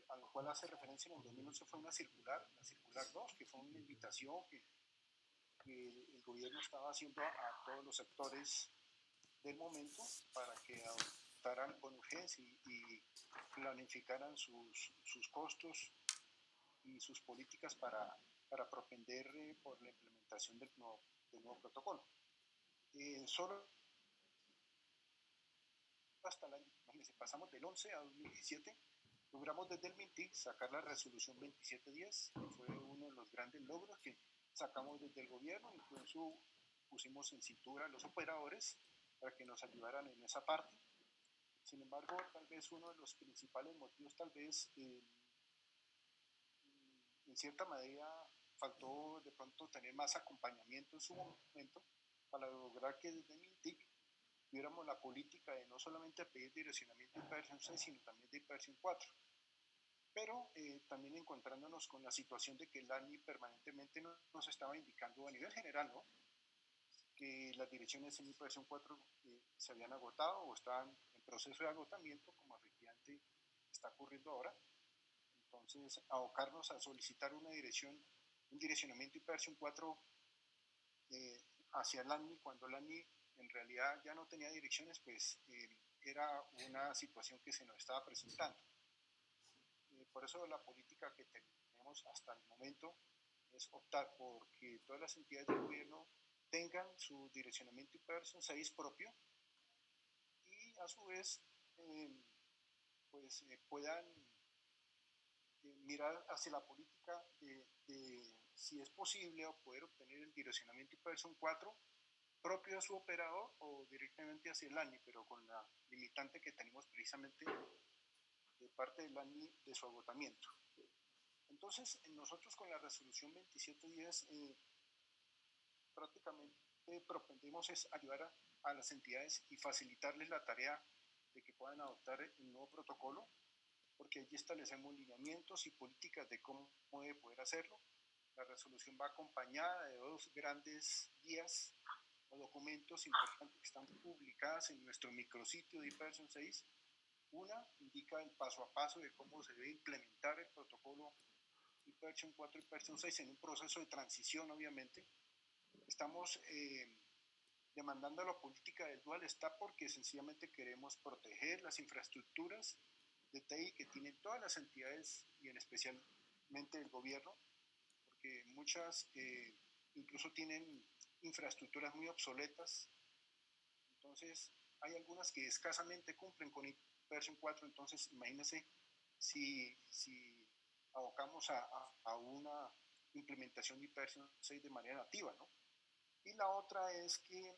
al cual hace referencia en el 2011 fue una circular, la circular 2, que fue una invitación que el gobierno estaba haciendo a todos los sectores del momento para que adoptaran con urgencia y planificaran sus costos y sus políticas para propender por la implementación del nuevo protocolo. Solo hasta el año, imagínense, pasamos del 11 a 2017, logramos desde el MINTIC sacar la resolución 2710, que fue uno de los grandes logros que sacamos desde el gobierno, incluso pusimos en cintura a los operadores para que nos ayudaran en esa parte. Sin embargo, tal vez uno de los principales motivos, tal vez en cierta medida faltó de pronto tener más acompañamiento en su momento para lograr que desde MINTIC tuviéramos la política de no solamente pedir direccionamiento de IPv6, sino también de IPv4. Pero también encontrándonos con la situación de que el ANI permanentemente nos estaba indicando a nivel general, ¿no?, que las direcciones en IPv4 se habían agotado o estaban en proceso de agotamiento, como efectivamente está ocurriendo ahora. Entonces, abocarnos a solicitar un direccionamiento IPv4 hacia el ANI, cuando el ANI en realidad ya no tenía direcciones, pues era una situación que se nos estaba presentando. Por eso la política que tenemos hasta el momento es optar por que todas las entidades del gobierno tengan su direccionamiento IPv6 propio y a su vez puedan mirar hacia la política de si es posible o poder obtener el direccionamiento IPv4 propio de su operador o directamente hacia el ANI, pero con la limitante que tenemos precisamente de parte del ANI de su agotamiento. Entonces, nosotros con la resolución 2710 prácticamente propendemos es ayudar a las entidades y facilitarles la tarea de que puedan adoptar el nuevo protocolo, porque allí establecemos lineamientos y políticas de cómo debe poder hacerlo. La resolución va acompañada de dos grandes guías o documentos importantes que están publicadas en nuestro micrositio de IPv6. Una indica el paso a paso de cómo se debe implementar el protocolo IPv4 y IPv6 en un proceso de transición, obviamente. Estamos demandando la política del dual está porque sencillamente queremos proteger las infraestructuras de TI que tienen todas las entidades y en especialmente el gobierno, porque muchas incluso tienen infraestructuras muy obsoletas. Entonces hay algunas que escasamente cumplen con versión 4, entonces imagínense si abocamos a una implementación de versión 6 de manera nativa, ¿no? Y la otra es que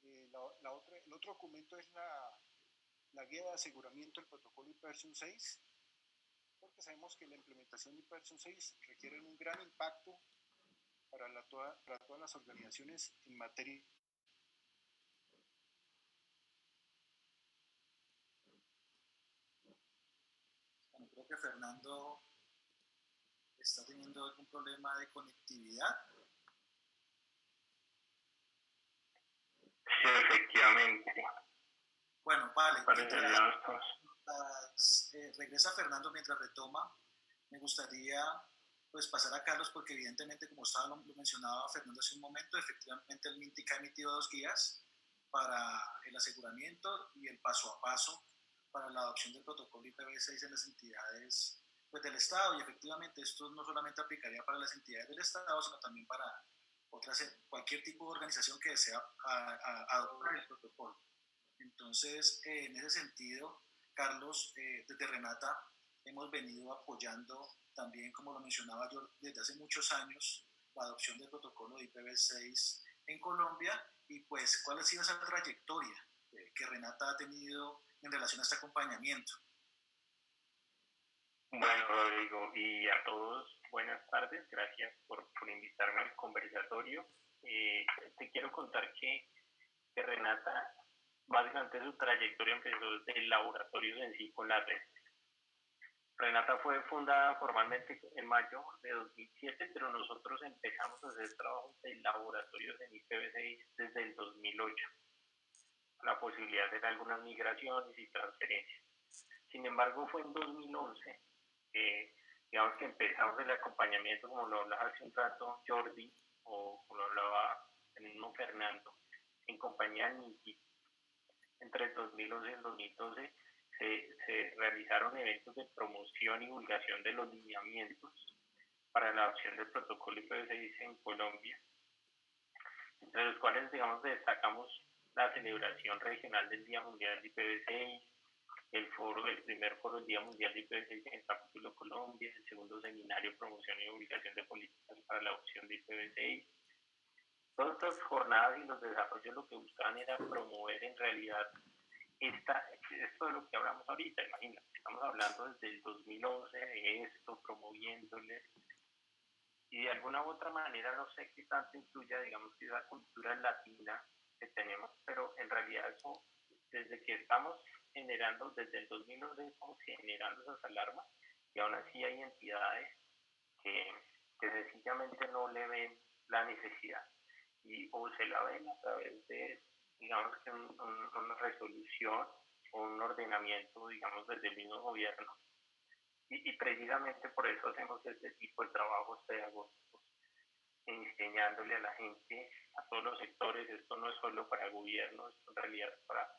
el otro documento es la guía de aseguramiento del protocolo versión 6, porque sabemos que la implementación de versión 6 requiere un gran impacto para todas las organizaciones en materia. Bueno, creo que Fernando está teniendo algún problema de conectividad. Sí, efectivamente. Bueno, vale. Mientras, regresa Fernando mientras retoma, me gustaría pues pasar a Carlos porque evidentemente, como lo mencionaba Fernando hace un momento, efectivamente el MINTIC ha emitido 2 guías para el aseguramiento y el paso a paso para la adopción del protocolo IPv6 en las entidades pues, del Estado, y efectivamente esto no solamente aplicaría para las entidades del Estado, sino también para cualquier tipo de organización que desea adoptar el protocolo. Entonces, en ese sentido, Carlos, desde Renata hemos venido apoyando también, como lo mencionaba yo, desde hace muchos años, la adopción del protocolo de IPv6 en Colombia, y pues, ¿cuál ha sido esa trayectoria que Renata ha tenido en relación a este acompañamiento? Bueno, Rodrigo, y a todos, buenas tardes, gracias por invitarme al conversatorio. Te quiero contar que Renata, básicamente su trayectoria empezó desde el laboratorio en sí con la red. Renata fue fundada formalmente en mayo de 2007, pero nosotros empezamos a hacer trabajos de laboratorios en IPv6 desde el 2008, la posibilidad de hacer algunas migraciones y transferencias. Sin embargo, fue en 2011 digamos que empezamos el acompañamiento, como lo hablaba hace un rato Jordi, o como lo hablaba el mismo Fernando, en compañía del MINTIC. Entre el 2011 y el 2012 se realizaron eventos de promoción y divulgación de los lineamientos para la adopción del protocolo IPv6 en Colombia, entre los cuales, digamos, destacamos la celebración regional del Día Mundial de IPv6, el primer foro del Día Mundial de IPv6 en el capítulo Colombia, el segundo seminario Promoción y Divulgación de Políticas para la Adopción de IPv6. Todas estas jornadas y los desarrollos lo que buscaban era promover en realidad esto de lo que hablamos ahorita. Imagínate, estamos hablando desde el 2011 de esto, promoviéndoles, y de alguna u otra manera no sé qué tanto incluya, digamos, que esa cultura latina que tenemos, pero en realidad eso, desde que estamos generando, desde el 2011 estamos generando esas alarmas, y aún así hay entidades que sencillamente no le ven la necesidad, o se la ven a través de, digamos, que una resolución o un ordenamiento, digamos, desde el mismo gobierno. Y precisamente por eso hacemos este tipo de trabajos pedagógicos, enseñándole a la gente, a todos los sectores. Esto no es solo para el gobierno, esto en realidad es para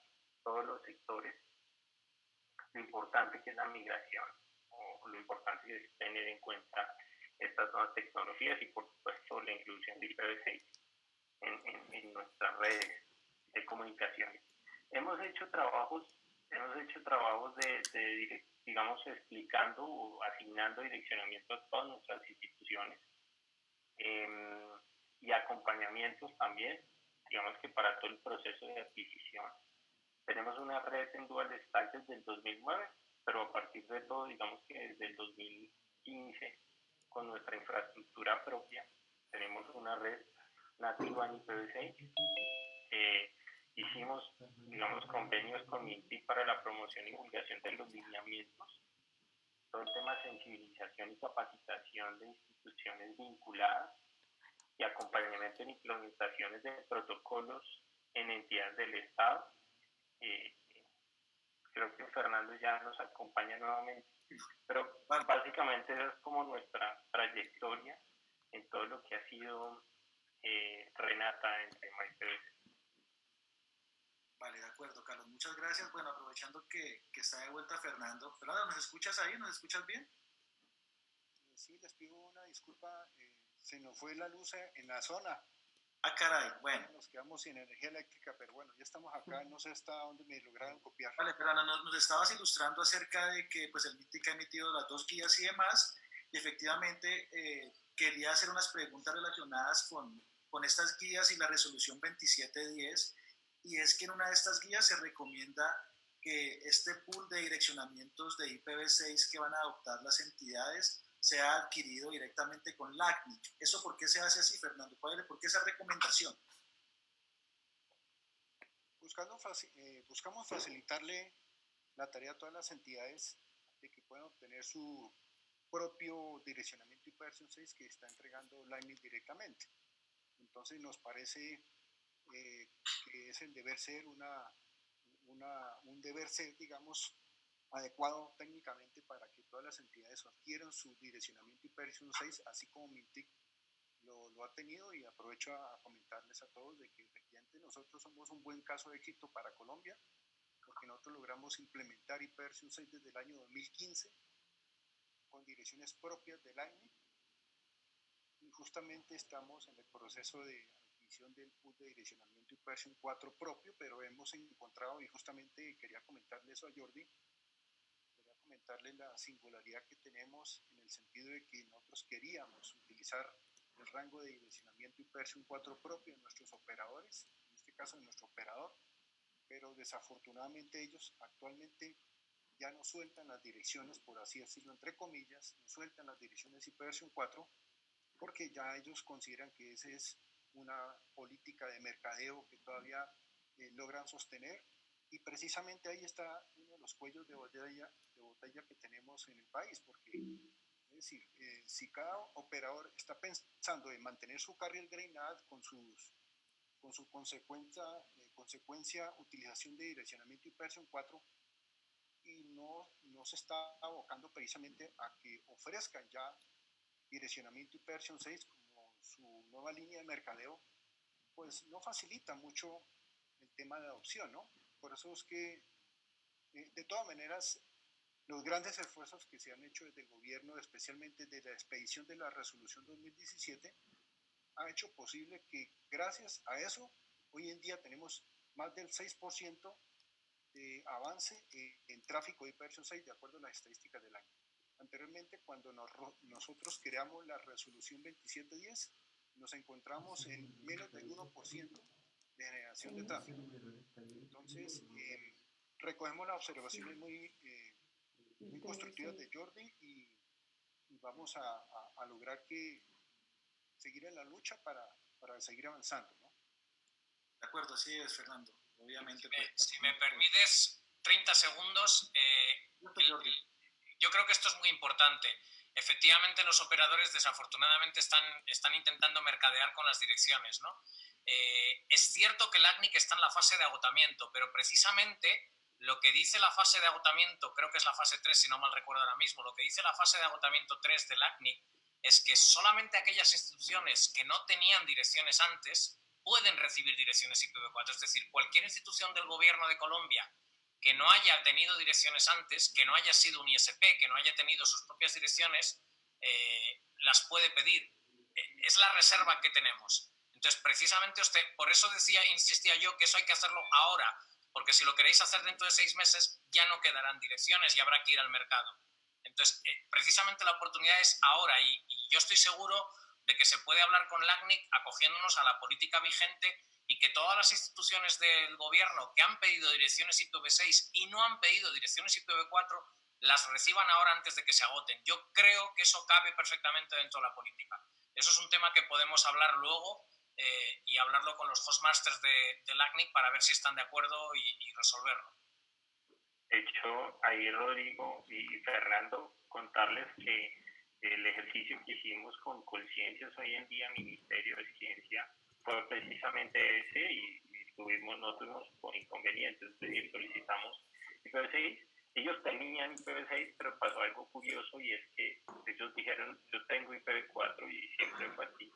todos los sectores, lo importante que es la migración, o lo importante que es tener en cuenta estas nuevas tecnologías, y por supuesto la inclusión de IPv6 en nuestras redes de comunicaciones. Hemos hecho trabajos de digamos, explicando o asignando direccionamiento a todas nuestras instituciones, y acompañamientos también, digamos que para todo el proceso de adquisición. Tenemos una red en dual stack desde el 2009, pero a partir de todo, digamos que desde el 2015, con nuestra infraestructura propia, tenemos una red nativa en IPv6. Hicimos, digamos, convenios con MINTIC para la promoción y divulgación de los lineamientos, todo el tema de sensibilización y capacitación de instituciones vinculadas, y acompañamiento en implementaciones de protocolos en entidades del Estado. Creo que Fernando ya nos acompaña nuevamente, pero básicamente esa es como nuestra trayectoria en todo lo que ha sido Renata en tema IPv6. Vale, de acuerdo, Carlos. Muchas gracias. Bueno, aprovechando que está de vuelta Fernando. Fernando, ¿nos escuchas ahí? ¿Nos escuchas bien? Sí, les pido una disculpa. Se nos fue la luz en la zona. Ah, caray. Bueno, nos quedamos sin energía eléctrica, pero bueno, ya estamos acá. No sé hasta dónde me lograron copiar. Vale, Fernando, nos estabas ilustrando acerca de que pues, el MITIC ha emitido las 2 guías y demás. Y efectivamente, quería hacer unas preguntas relacionadas con estas guías y la resolución 2710. Y es que en una de estas guías se recomienda que este pool de direccionamientos de IPv6 que van a adoptar las entidades sea adquirido directamente con LACNIC. ¿Eso por qué se hace así, Fernando? ¿Por qué esa recomendación? Buscamos facilitarle la tarea a todas las entidades de que puedan obtener su propio direccionamiento IPv6 que está entregando LACNIC directamente. Entonces nos parece que es el deber ser un deber ser, digamos, adecuado técnicamente para que todas las entidades adquieran su direccionamiento IPv6, así como MINTIC lo ha tenido, y aprovecho a comentarles a todos de que efectivamente nosotros somos un buen caso de éxito para Colombia, porque nosotros logramos implementar IPv6 desde el año 2015 con direcciones propias del AINE, y justamente estamos en el proceso de del pool de direccionamiento IPv4 propio, pero hemos encontrado, y justamente quería comentarle eso a Jordi, quería comentarle la singularidad que tenemos en el sentido de que nosotros queríamos utilizar el rango de direccionamiento IPv4 propio de nuestros operadores, en este caso de nuestro operador, pero desafortunadamente ellos actualmente ya no sueltan las direcciones, por así decirlo, entre comillas, no sueltan las direcciones IPv4 porque ya ellos consideran que ese es una política de mercadeo que todavía logran sostener, y precisamente ahí está uno de los cuellos de botella que tenemos en el país, porque es decir, si cada operador está pensando en mantener su carrier grained con su consecuencia utilización de direccionamiento IPv4 y no se está abocando precisamente a que ofrezcan ya direccionamiento IPv6 su nueva línea de mercadeo, pues no facilita mucho el tema de adopción, ¿no? Por eso es que, de todas maneras, los grandes esfuerzos que se han hecho desde el gobierno, especialmente desde la expedición de la resolución 2017, ha hecho posible que, gracias a eso, hoy en día tenemos más del 6% de avance en tráfico de IPv6 de acuerdo a las estadísticas del año. Anteriormente, cuando nosotros creamos la resolución 2710, nos encontramos en menos del 1% de generación de tráfico. Entonces, recogemos las observaciones muy constructivas de Jordi y vamos a lograr seguir en la lucha para seguir avanzando, ¿no? De acuerdo, así es, Fernando. Obviamente. Si me permites 30 segundos, yo creo que esto es muy importante. Efectivamente, los operadores desafortunadamente están intentando mercadear con las direcciones, ¿no? Es cierto que el LACNIC está en la fase de agotamiento, pero precisamente lo que dice la fase de agotamiento, creo que es la fase 3, si no mal recuerdo ahora mismo, lo que dice la fase de agotamiento 3 del LACNIC es que solamente aquellas instituciones que no tenían direcciones antes pueden recibir direcciones IPv4. Es decir, cualquier institución del gobierno de Colombia que no haya tenido direcciones antes, que no haya sido un ISP, que no haya tenido sus propias direcciones, las puede pedir. Es la reserva que tenemos. Entonces, precisamente por eso insistía yo que eso hay que hacerlo ahora, porque si lo queréis hacer dentro de 6 meses, ya no quedarán direcciones y habrá que ir al mercado. Entonces, precisamente la oportunidad es ahora, y yo estoy seguro de que se puede hablar con LACNIC acogiéndonos a la política vigente, y que todas las instituciones del gobierno que han pedido direcciones IPv6 y no han pedido direcciones IPv4 las reciban ahora antes de que se agoten. Yo creo que eso cabe perfectamente dentro de la política. Eso es un tema que podemos hablar luego y hablarlo con los hostmasters de LACNIC para ver si están de acuerdo y resolverlo. De hecho, ahí Rodrigo y Fernando, contarles que el ejercicio que hicimos con Colciencias hoy en día, Ministerio de Ciencia, fue precisamente ese, y no tuvimos inconvenientes, es decir, solicitamos IPv6, ellos tenían IPv6, pero pasó algo curioso, y es que ellos dijeron, yo tengo IPv4, y siempre fue así,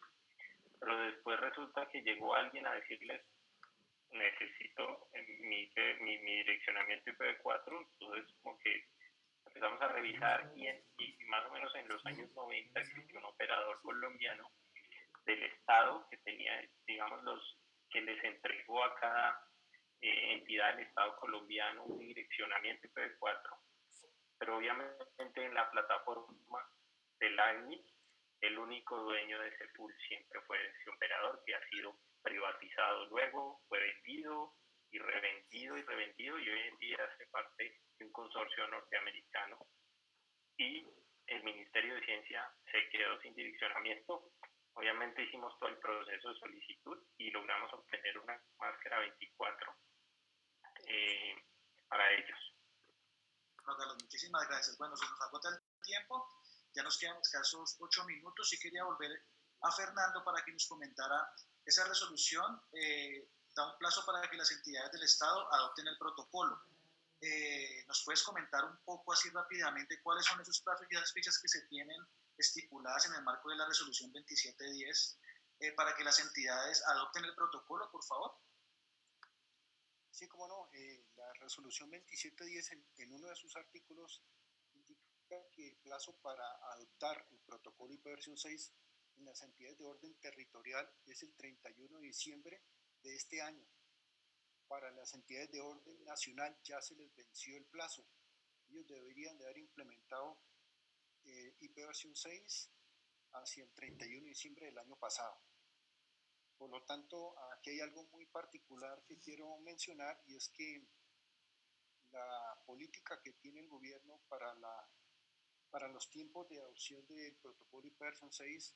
pero después resulta resulta que llegó alguien a decirles, necesito mi direccionamiento IPv4, entonces como que empezamos a revisar y más o menos en los años 90 existió un operador colombiano del Estado que tenía, digamos, que les entregó a cada entidad del Estado colombiano un direccionamiento IPv4, pero obviamente en la plataforma del AGNI, el único dueño de ese pool siempre fue ese operador que ha sido privatizado luego, fue vendido y revendido y hoy en día hace parte de un consorcio norteamericano y el Ministerio de Ciencia se quedó sin direccionamiento. Obviamente hicimos todo el proceso de solicitud y logramos obtener una máscara 24 para ellos. Bueno, Carlos, muchísimas gracias. Bueno, se nos agota el tiempo, ya nos quedan escasos 8 minutos y quería volver a Fernando para que nos comentara esa resolución. Da un plazo para que las entidades del Estado adopten el protocolo. ¿Nos puedes comentar un poco así rápidamente cuáles son esos plazos y esas fechas que se tienen estipuladas en el marco de la resolución 2710 para que las entidades adopten el protocolo, por favor? Sí, cómo no. La resolución 2710 en uno de sus artículos indica que el plazo para adoptar el protocolo IPv6 en las entidades de orden territorial es el 31 de diciembre de este año. Para las entidades de orden nacional ya se les venció el plazo. Ellos deberían de haber implementado IPv6 hacia el 31 de diciembre del año pasado. Por lo tanto, aquí hay algo muy particular que quiero mencionar y es que la política que tiene el gobierno para los tiempos de adopción del protocolo IPv6,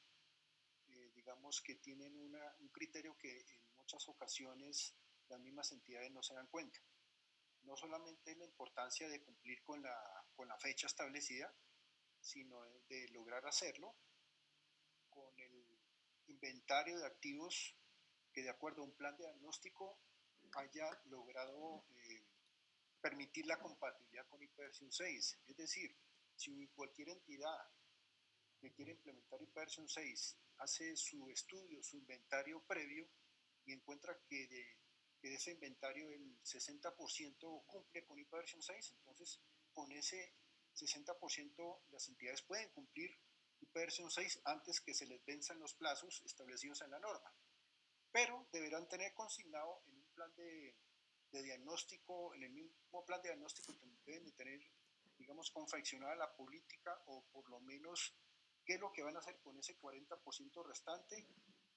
digamos que tienen un criterio que en muchas ocasiones las mismas entidades no se dan cuenta. No solamente la importancia de cumplir con la fecha establecida, sino de lograr hacerlo con el inventario de activos que de acuerdo a un plan de diagnóstico haya logrado permitir la compatibilidad con IPv6. Es decir, si cualquier entidad que quiere implementar IPv6 hace su estudio, su inventario previo y encuentra que de ese inventario el 60% cumple con IPv6, entonces con ese 60% las entidades pueden cumplir IPv6 antes que se les venzan los plazos establecidos en la norma. Pero deberán tener consignado en un plan de diagnóstico, en el mismo plan de diagnóstico deben de tener, digamos, confeccionada la política o por lo menos qué es lo que van a hacer con ese 40% restante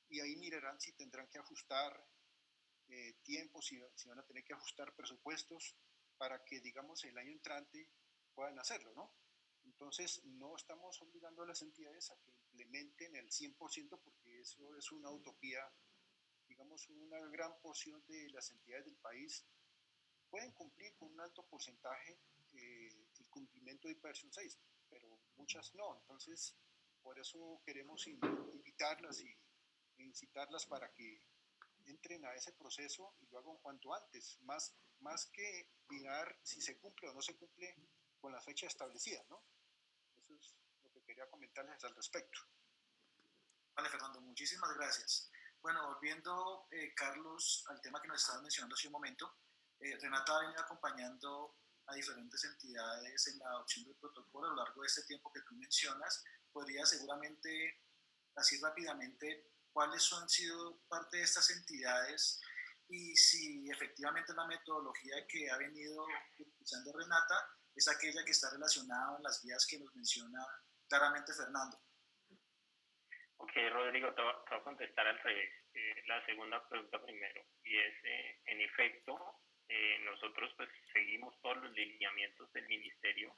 y ahí mirarán si tendrán que ajustar tiempos, si van a tener que ajustar presupuestos para que, digamos, el año entrante puedan hacerlo, ¿no? Entonces, no estamos obligando a las entidades a que implementen el 100% porque eso es una utopía. Digamos, una gran porción de las entidades del país pueden cumplir con un alto porcentaje el cumplimiento de IPv6, pero muchas no. Entonces, por eso queremos invitarlas e incitarlas para que entren a ese proceso y lo hagan cuanto antes, más que mirar si se cumple o no se cumple con la fecha establecida, ¿no? Eso es lo que quería comentarles al respecto. Vale, Fernando, muchísimas gracias. Bueno, volviendo, Carlos, al tema que nos estabas mencionando hace un momento, Renata ha venido acompañando a diferentes entidades en la adopción del protocolo a lo largo de este tiempo que tú mencionas. ¿Podría seguramente, así rápidamente, cuáles han sido parte de estas entidades y si efectivamente la metodología que ha venido utilizando Renata es aquella que está relacionada en las guías que nos menciona claramente Fernando? Ok, Rodrigo, te voy a contestar al revés. La segunda pregunta primero, y es, en efecto, nosotros pues seguimos todos los lineamientos del Ministerio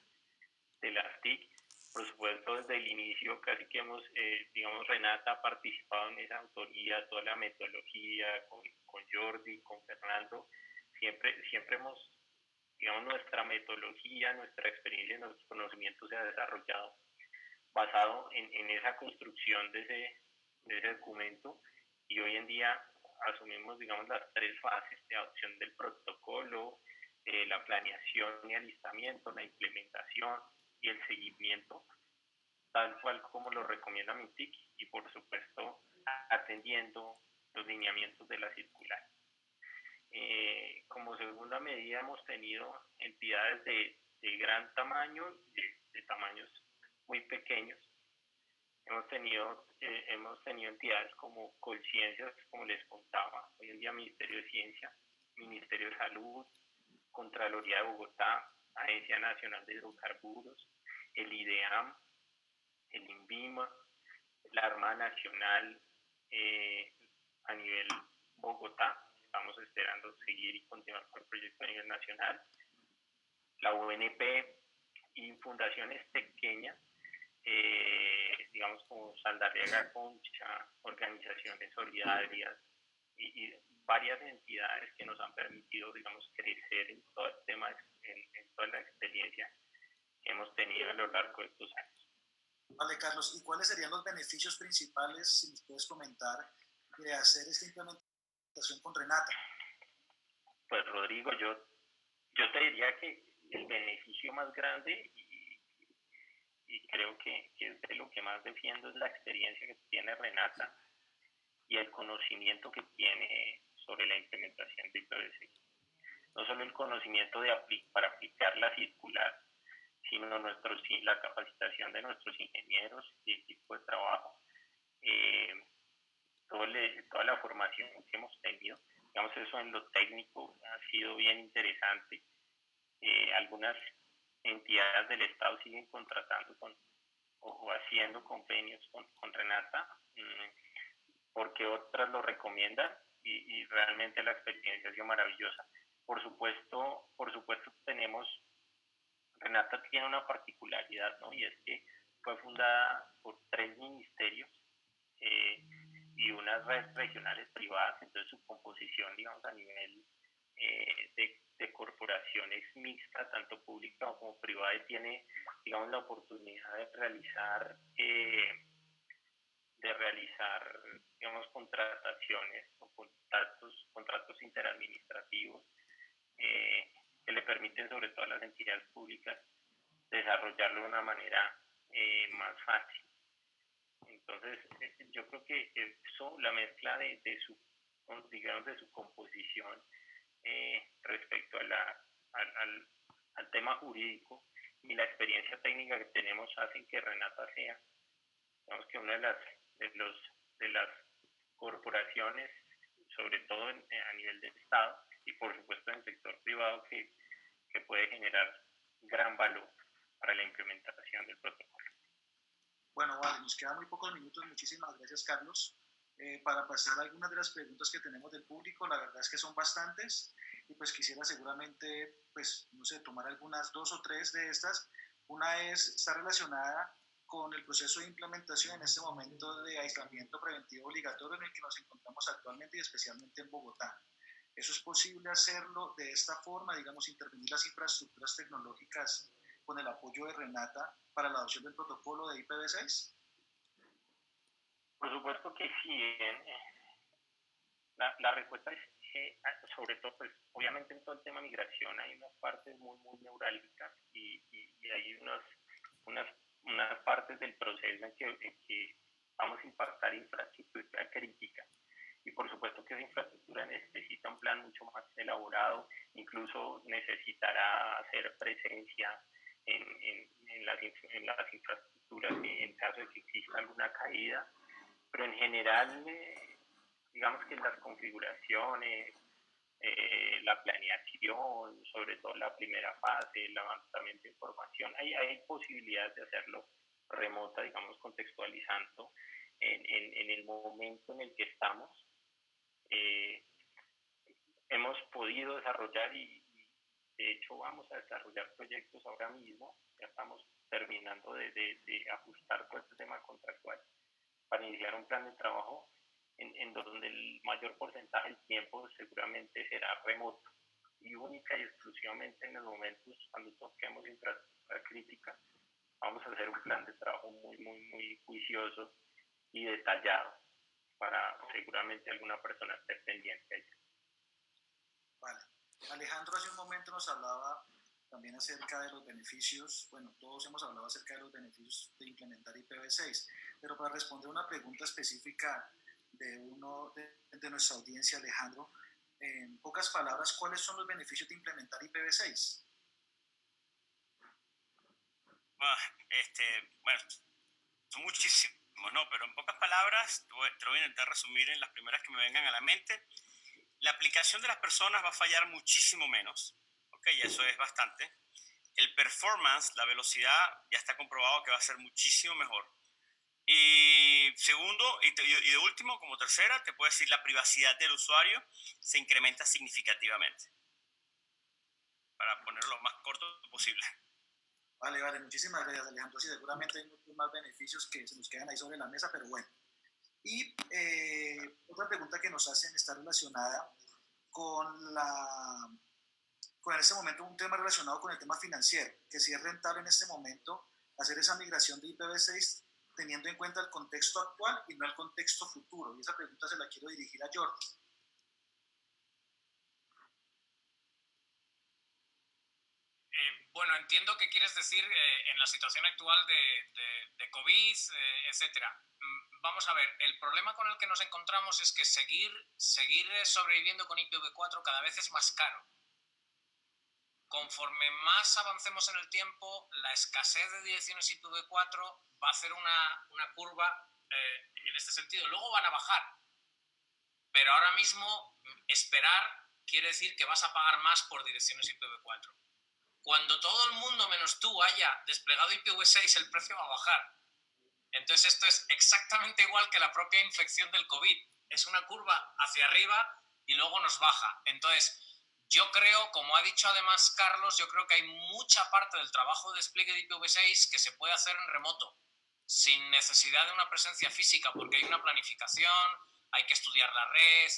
de las TIC. Por supuesto, desde el inicio casi que hemos, digamos, Renata ha participado en esa autoría, toda la metodología, con Jordi, con Fernando. Siempre hemos, digamos, nuestra metodología, nuestra experiencia, nuestros conocimientos se ha desarrollado basado en esa construcción de ese documento, y hoy en día asumimos, digamos, las 3 fases de adopción del protocolo, la planeación y alistamiento, la implementación y el seguimiento, tal cual como lo recomienda MINTIC, y por supuesto atendiendo los lineamientos de la circular. Como segunda medida hemos tenido entidades de gran tamaño, de tamaños muy pequeños. Hemos tenido entidades como Colciencias, como les contaba, hoy en día Ministerio de Ciencia, Ministerio de Salud, Contraloría de Bogotá, Agencia Nacional de Hidrocarburos, el IDEAM, el INVIMA, la Armada Nacional a nivel Bogotá. Estamos esperando seguir y continuar con el proyecto a nivel nacional. La UNP y fundaciones pequeñas, digamos como Saldarriaga Concha, organizaciones solidarias y varias entidades que nos han permitido, digamos, crecer en todo el tema, en toda la experiencia que hemos tenido a lo largo de estos años. Vale, Carlos, ¿y cuáles serían los beneficios principales, si nos puedes comentar, de hacer esta implementación con Renata? Pues Rodrigo, yo te diría que el beneficio más grande y creo que es de lo que más defiendo es la experiencia que tiene Renata y el conocimiento que tiene sobre la implementación de IPv6. No solo el conocimiento para aplicar la circular, sino la capacitación de nuestros ingenieros y equipo de trabajo, toda la formación que hemos tenido. Digamos, eso en lo técnico ha sido bien interesante. Algunas entidades del Estado siguen contratando o haciendo convenios con Renata, porque otras lo recomiendan y realmente la experiencia ha sido maravillosa. Por supuesto Renata tiene una particularidad, ¿no? Y es que fue fundada por 3 ministerios y unas redes regionales privadas, entonces su composición, digamos, a nivel de corporaciones mixtas, tanto pública como privada, y tiene, digamos, la oportunidad de realizar digamos, contrataciones o contratos interadministrativos que le permiten, sobre todo a las entidades públicas, desarrollarlo de una manera más fácil. Entonces, yo creo que eso, la mezcla de su composición respecto al tema jurídico y la experiencia técnica que tenemos hacen que Renata sea, digamos, que una de las corporaciones, sobre todo a nivel del Estado y por supuesto en el sector privado, que puede generar gran valor para la implementación del protocolo. Bueno, vale, nos quedan muy pocos minutos. Muchísimas gracias, Carlos. Para pasar a algunas de las preguntas que tenemos del público, la verdad es que son bastantes y pues quisiera seguramente, pues, no sé, tomar algunas 2 o 3 de estas. Una está relacionada con el proceso de implementación en este momento de aislamiento preventivo obligatorio en el que nos encontramos actualmente y especialmente en Bogotá. ¿Eso es posible hacerlo de esta forma, digamos, intervenir las infraestructuras tecnológicas con el apoyo de Renata para la adopción del protocolo de IPv6? Por supuesto que sí. La respuesta es sobre todo, pues, obviamente en todo el tema migración hay unas partes muy, muy neurálgicas y hay unas partes del proceso en que vamos a impactar infraestructura crítica. Y por supuesto que esa infraestructura necesita un plan mucho más elaborado, incluso necesitará hacer presencia en las infraestructuras en caso de que exista alguna caída, pero en general, digamos que las configuraciones, la planeación, sobre todo la primera fase, el levantamiento de información, hay posibilidades de hacerlo remota, digamos, contextualizando en el momento en el que estamos. Hemos podido desarrollar y de hecho vamos a desarrollar proyectos ahora mismo, ya estamos terminando de ajustar todo este tema contractual para iniciar un plan de trabajo en donde el mayor porcentaje del tiempo seguramente será remoto y única y exclusivamente en los momentos cuando toquemos infraestructura crítica. Vamos a hacer un plan de trabajo muy, muy, muy juicioso y detallado para seguramente alguna persona esté pendiente de ello. Vale. Alejandro hace un momento nos hablaba también acerca de los beneficios, bueno, todos hemos hablado acerca de los beneficios de implementar IPv6, pero para responder una pregunta específica de uno de nuestra audiencia, Alejandro. En pocas palabras, ¿cuáles son los beneficios de implementar IPv6? Bueno, son muchísimos, ¿no? Pero en pocas palabras, te lo voy a intentar resumir en las primeras que me vengan a la mente. La aplicación de las personas va a fallar muchísimo menos, ¿ok? Y eso es bastante. El performance, la velocidad, ya está comprobado que va a ser muchísimo mejor. Y segundo, y de último, como tercera, te puedo decir la privacidad del usuario se incrementa significativamente. Para ponerlo lo más corto posible. Vale, muchísimas gracias, Alejandro. Sí, seguramente hay muchos más beneficios que se nos quedan ahí sobre la mesa, pero bueno. Y otra pregunta que nos hacen está relacionada con en este momento un tema relacionado con el tema financiero, que si es rentable en este momento hacer esa migración de IPv6 teniendo en cuenta el contexto actual y no el contexto futuro. Y esa pregunta se la quiero dirigir a Jordi. Bueno, entiendo que quieres decir en la situación actual de COVID, etcétera. Vamos a ver, el problema con el que nos encontramos es que seguir sobreviviendo con IPv4 cada vez es más caro. Conforme más avancemos en el tiempo, la escasez de direcciones IPv4 va a hacer una curva en este sentido. Luego van a bajar, pero ahora mismo esperar quiere decir que vas a pagar más por direcciones IPv4. Cuando todo el mundo menos tú haya desplegado IPv6, el precio va a bajar. Entonces esto es exactamente igual que la propia infección del COVID. Es una curva hacia arriba y luego nos baja. Entonces yo creo, como ha dicho además Carlos, yo creo que hay mucha parte del trabajo de despliegue de IPv6 que se puede hacer en remoto, sin necesidad de una presencia física, porque hay una planificación, hay que estudiar la red,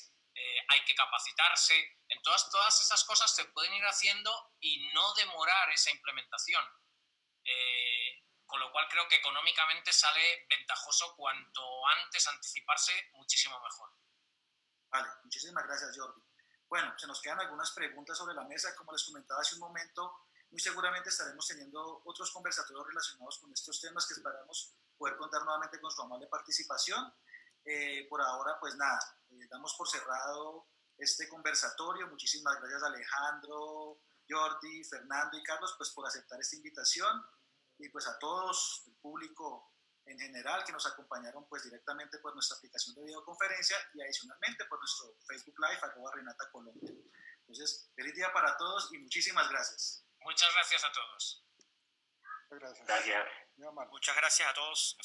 hay que capacitarse. Entonces todas esas cosas se pueden ir haciendo y no demorar esa implementación. Con lo cual creo que económicamente sale ventajoso cuanto antes anticiparse, muchísimo mejor. Vale, muchísimas gracias, Jordi. Bueno, se nos quedan algunas preguntas sobre la mesa. Como les comentaba hace un momento, muy seguramente estaremos teniendo otros conversatorios relacionados con estos temas que esperamos poder contar nuevamente con su amable participación. Por ahora, pues nada, damos por cerrado este conversatorio. Muchísimas gracias a Alejandro, Jordi, Fernando y Carlos pues por aceptar esta invitación y pues a todos, el público en general que nos acompañaron pues directamente por nuestra aplicación de videoconferencia y adicionalmente por nuestro Facebook Live @RenataColombia. Entonces, feliz día para todos y muchísimas gracias. Muchas gracias a todos. Gracias. Gracias. Muchas gracias a todos.